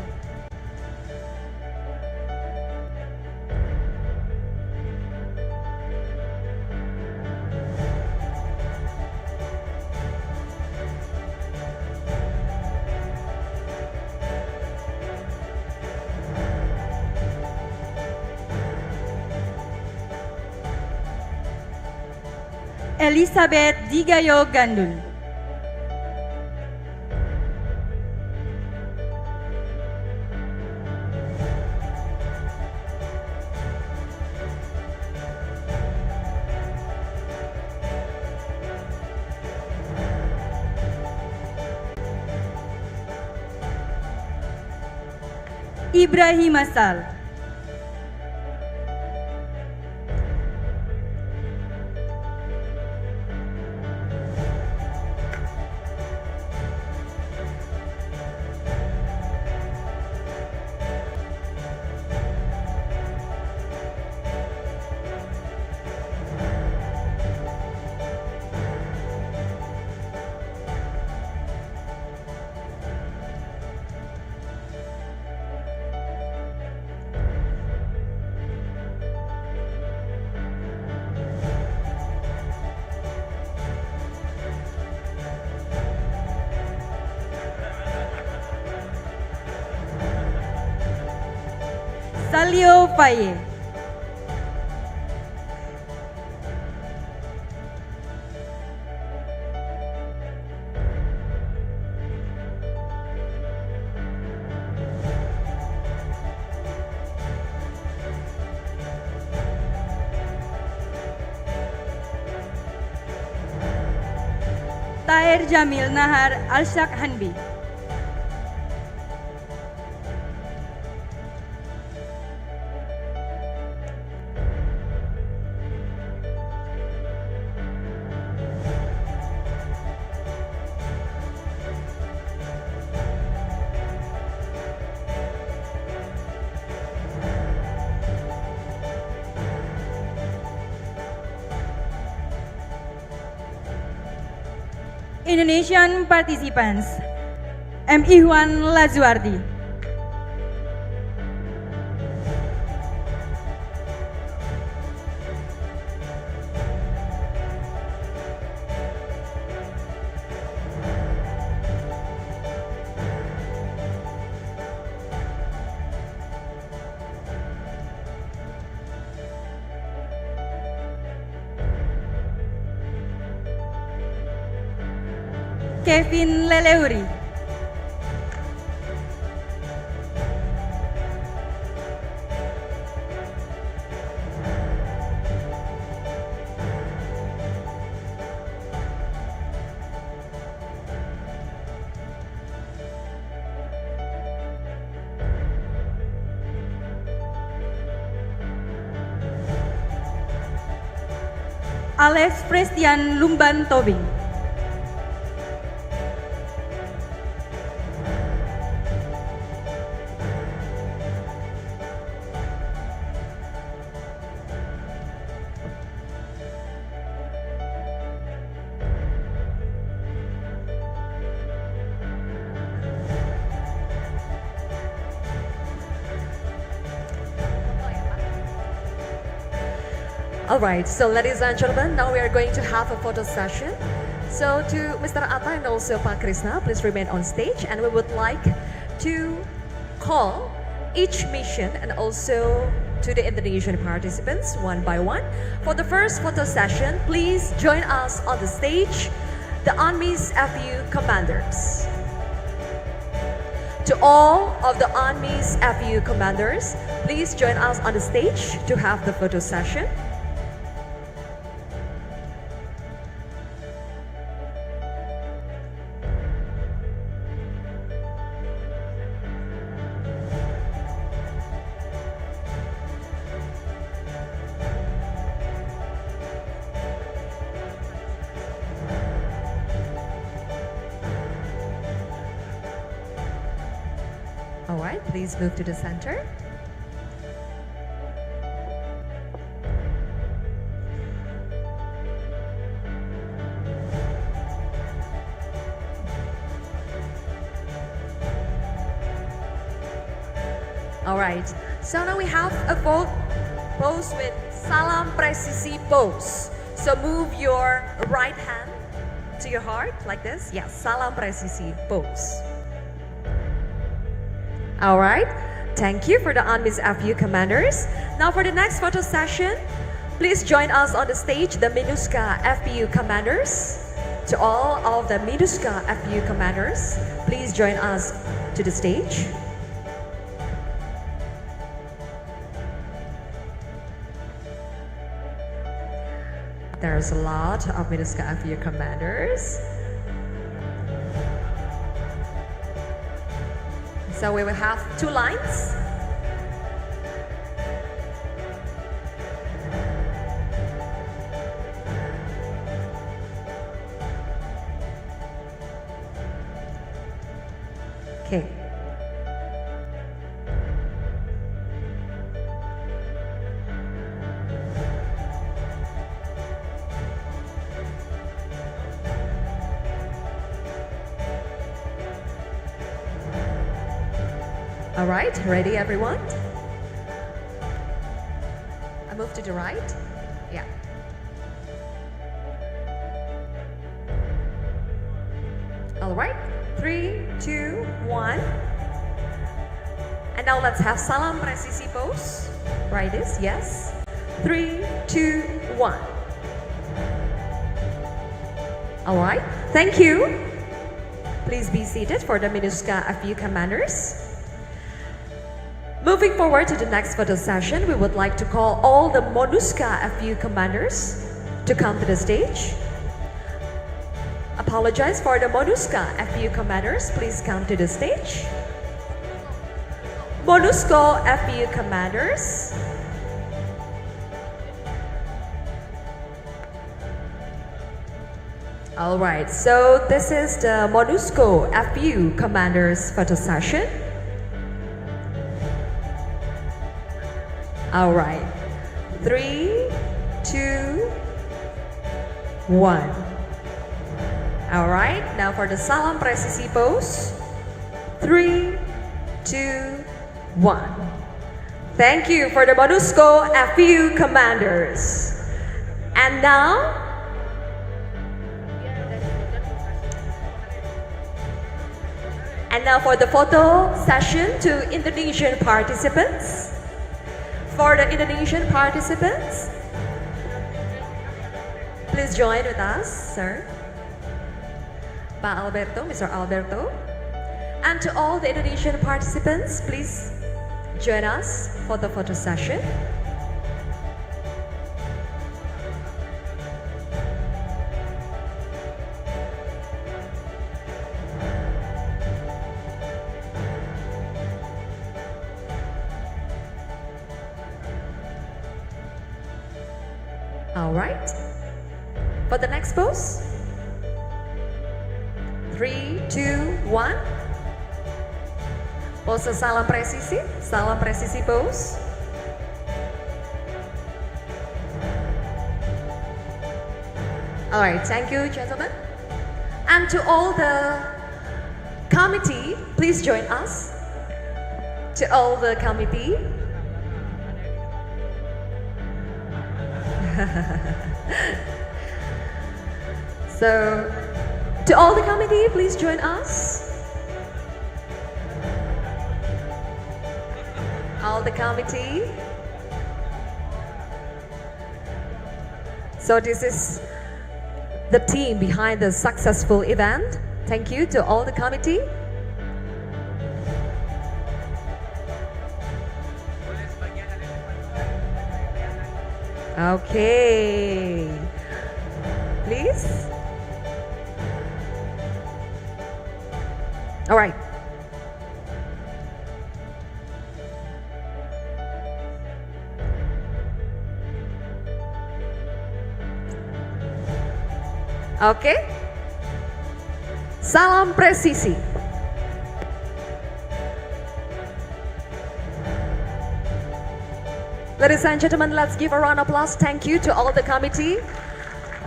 Elizabeth Digayo Gandul. Ibrahim Asal. Salio Faye. Tahir Jamil Nahar Alshak Hanbi. Indonesian participants, M. Ihwan Lazuardi. Kevin Leleuri. Alex Prestian Lumban Tobing. All right, so ladies and gentlemen, now we are going to have a photo session. So to Mr. Atta and also Pak Krishna, please remain on stage, and we would like to call each mission and also to the Indonesian participants one by one. For the first photo session, please join us on the stage, the UNMISS FU commanders. To all of the UNMISS FU commanders, please join us on the stage to have the photo session. All right, please move to the center. All right, so now we have a pose with Salam Presisi pose. So move your right hand to your heart like this. Yes, Salam Presisi pose. All right, thank you for the UNMISS FU commanders. Now for the next photo session, please join us on the stage, the MINUSCA FPU commanders. To all of the MINUSCA FPU commanders, please join us to the stage. There's a lot of MINUSCA FPU commanders. So we will have two lines. Okay. All right, ready everyone? I move to the right. Yeah. All right, 3, 2, 1. And now let's have Salam Presisi pose. Right this, yes. 3, 2, 1. All right, thank you. Please be seated for the MINUSCA FU commanders. Moving forward to the next photo session, we would like to call all the MONUSCA FU commanders to come to the stage. Apologize for the MONUSCA FU commanders, please come to the stage. MONUSCO FU commanders. All right, so this is the MONUSCO FU commanders photo session. All right, 3, 2, 1. All right, now for the Salam Presisi pose. 3, 2, 1. Thank you for the MONUSCO FU commanders. And now, for the photo session to Indonesian participants. For the Indonesian participants, please join with us, sir. Pak Alberto, Mr. Alberto. And to all the Indonesian participants, please join us for the photo session. All right. For the next pose. 3, 2, 1. Pose Salam Presisi pose. All right, thank you, gentlemen. And to all the committee, please join us. To all the committee. So, to all the committee, please join us. All the committee. So this is the team behind the successful event. Thank you to all the committee. Okay. Please. All right. Oke. Salam presisi. Ladies and gentlemen, let's give a round of applause. Thank you to all the committee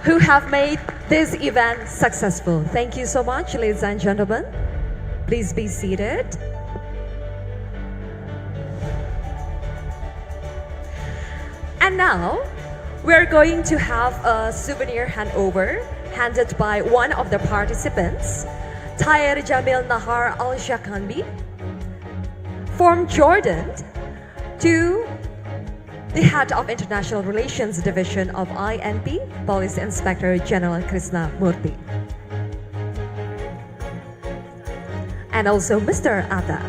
who have made this event successful. Thank you so much, ladies and gentlemen. Please be seated. And now, we're going to have a souvenir handover handed by one of the participants, Tahir Jamil Nahar Al-Shakhanbi, from Jordan, to the head of International Relations Division of INP, Police Inspector General Krishna Murthy. And also Mr. Atta.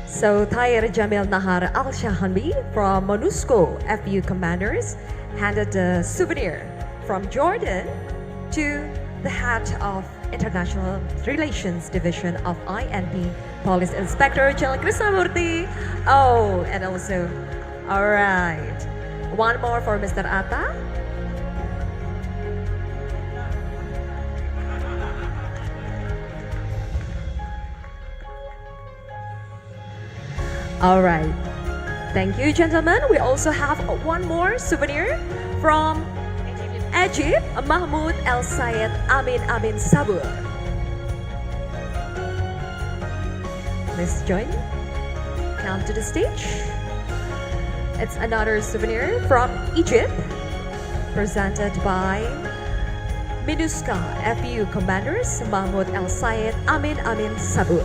So Tahir Jamil Nahar Al-Shakhanbi from MONUSCO FU Commanders handed a souvenir from Jordan to the head of International Relations Division of INP, Police Inspector General Krishna Murthy. Oh, and also, all right. One more for Mr. Atta. All right. Thank you, gentlemen. We also have one more souvenir from Egypt, Mahmoud El Sayed Amin Amin Sabur. Please join. Come to the stage. It's another souvenir from Egypt, presented by MINUSCA FU Commanders Mahmoud El Sayed Amin Amin Sabur.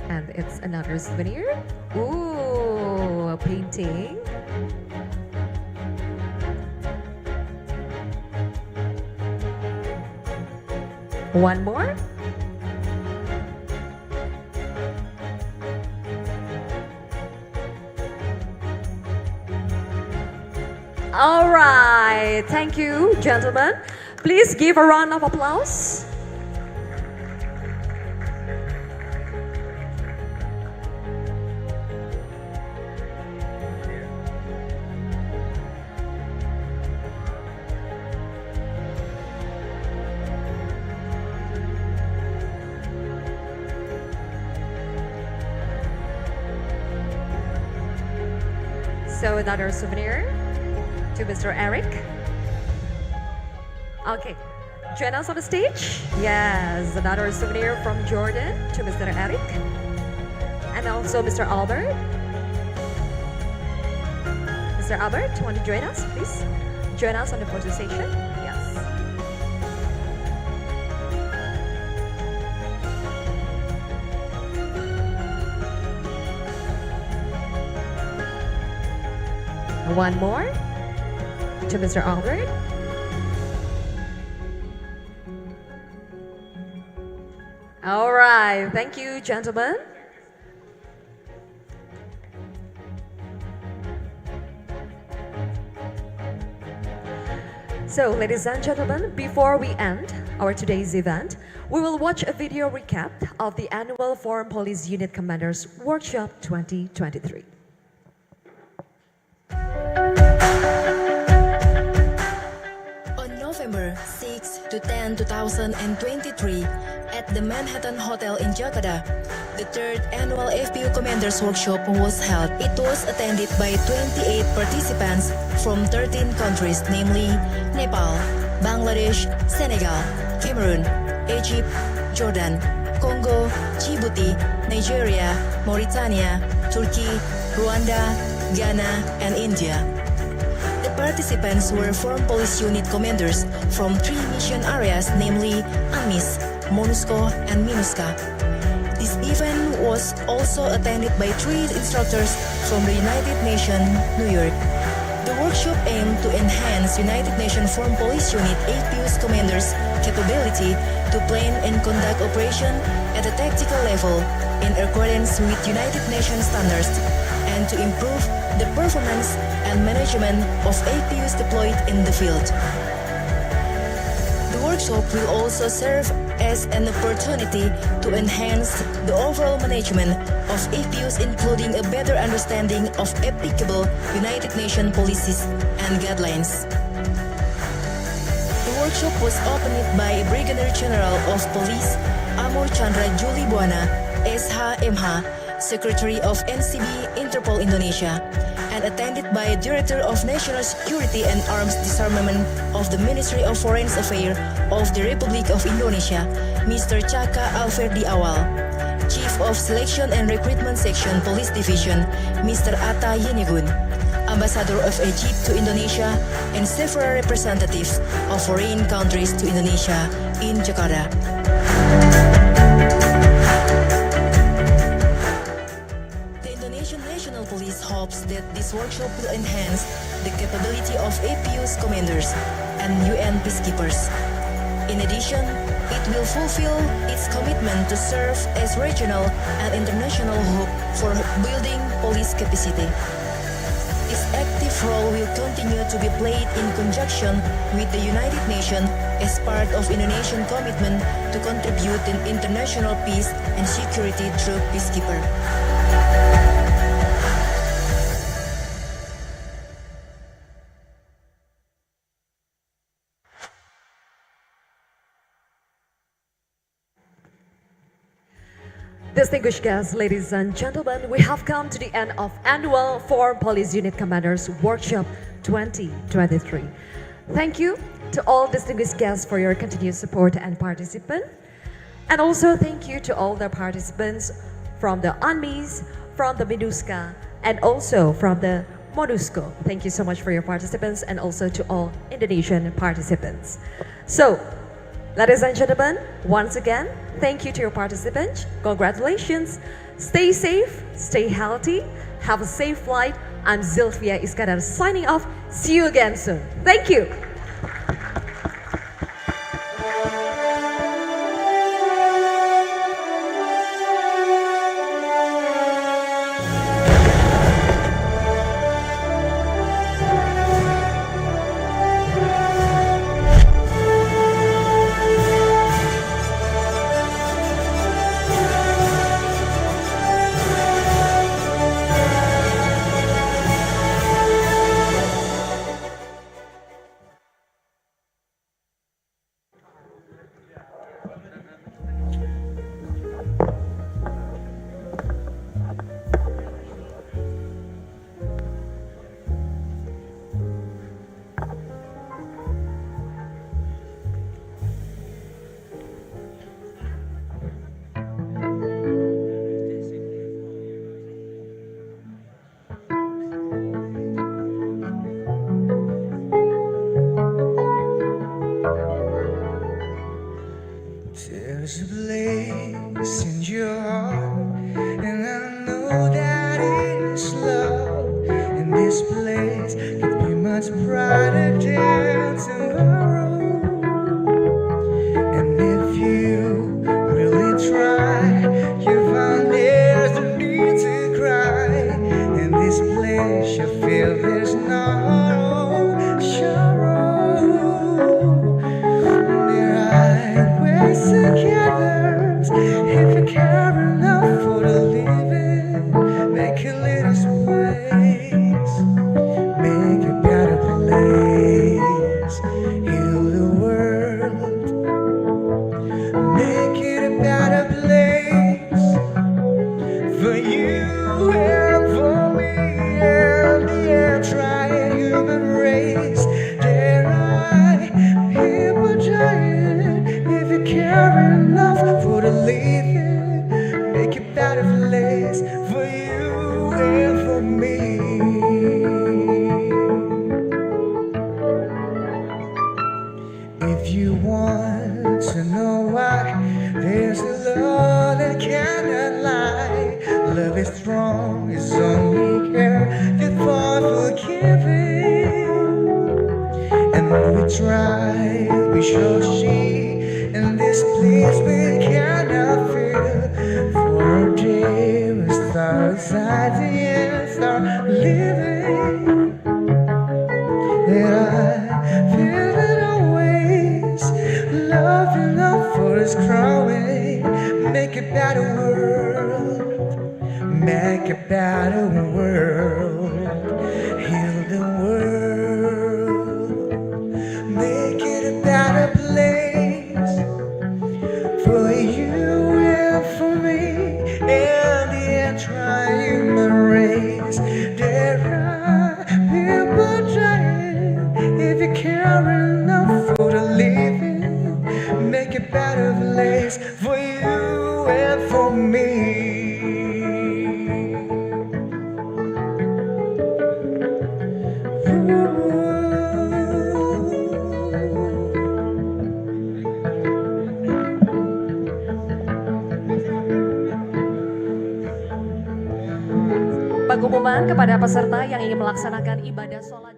And it's another souvenir. Ooh, a painting. One more. All right. Thank you, gentlemen. Please give a round of applause. So another souvenir to Mr. Eric. Okay, join us on the stage. Yes, another souvenir from Jordan to Mr. Eric. And also Mr. Albert. Mr. Albert, want to join us, please? Join us on the photo station. Yes. One more to Mr. Albert. All right, thank you, gentlemen. So, ladies and gentlemen, before we end our today's event, we will watch a video recap of the annual Foreign Police Unit Commanders Workshop 2023. On November 6 to 10, 2023, at at the Manhattan Hotel in Jakarta, the third annual FPU Commanders Workshop was held. It was attended by 28 participants from 13 countries, namely Nepal, Bangladesh, Senegal, Cameroon, Egypt, Jordan, Congo, Djibouti, Nigeria, Mauritania, Turkey, Rwanda, Ghana, and India. The participants were foreign police unit commanders from 3 mission areas, namely AMIS, MONUSCO, and MINUSCA. This event was also attended by 3 instructors from the United Nations, New York. The workshop aimed to enhance United Nations Foreign Police Unit APU's commanders' capability to plan and conduct operation at a tactical level in accordance with United Nations standards, and to improve the performance and management of APUs deployed in the field. The workshop will also serve as an opportunity to enhance the overall management of APUs, including a better understanding of applicable United Nations policies and guidelines. The workshop was opened by Brigadier General of Police Amor Chandra Juli Buana, SHMH, Secretary of NCB Interpol Indonesia, and attended by Director of National Security and Arms Disarmament of the Ministry of Foreign Affairs of the Republic of Indonesia, Mr. Chaka Alferdi Awal, Chief of Selection and Recruitment Section Police Division, Mr. Atta Yenegun, Ambassador of Egypt to Indonesia, and several representatives of foreign countries to Indonesia in Jakarta. National Police hopes that this workshop will enhance the capability of APU's commanders and UN peacekeepers. In addition, it will fulfill its commitment to serve as regional and international hub for building police capacity. Its active role will continue to be played in conjunction with the United Nations as part of Indonesian commitment to contribute in international peace and security through peacekeeper. Distinguished guests, ladies and gentlemen, we have come to the end of Annual Foreign Police Unit Commanders Workshop 2023. Thank you to all distinguished guests for your continued support and participation. And also thank you to all the participants from the UNMIS, from the MINUSCA, and also from the MONUSCO. Thank you so much for your participants, and also to all Indonesian participants. So, ladies and gentlemen, once again, thank you to your participants. Congratulations. Stay safe, stay healthy, have a safe flight. I'm Zilfia Iskandar signing off. See you again soon. Thank you. There's a place in your heart, and I know that it's love. And this place could be much brighter than tomorrow. And if you really try, you find there's no need to cry. In this place you feel there's no sorrow. There are ways together if you care enough for the living. Make a little space, make a better place. Heal the world, make it a There's a love that cannot lie. Love is strong, it's only care that for forgiving. And we try, we shall see. In this place we cannot feel. For a day we start exciting and start living. And I feel it always. Love enough for us growing. Make a better world. Make a better world. Heal the world. Make it a better place for you and for me and the entire human race. There are people trying. If you care enough for the living, make a better place for you and for me. Pengumuman kepada peserta yang ingin melaksanakan ibadah sholat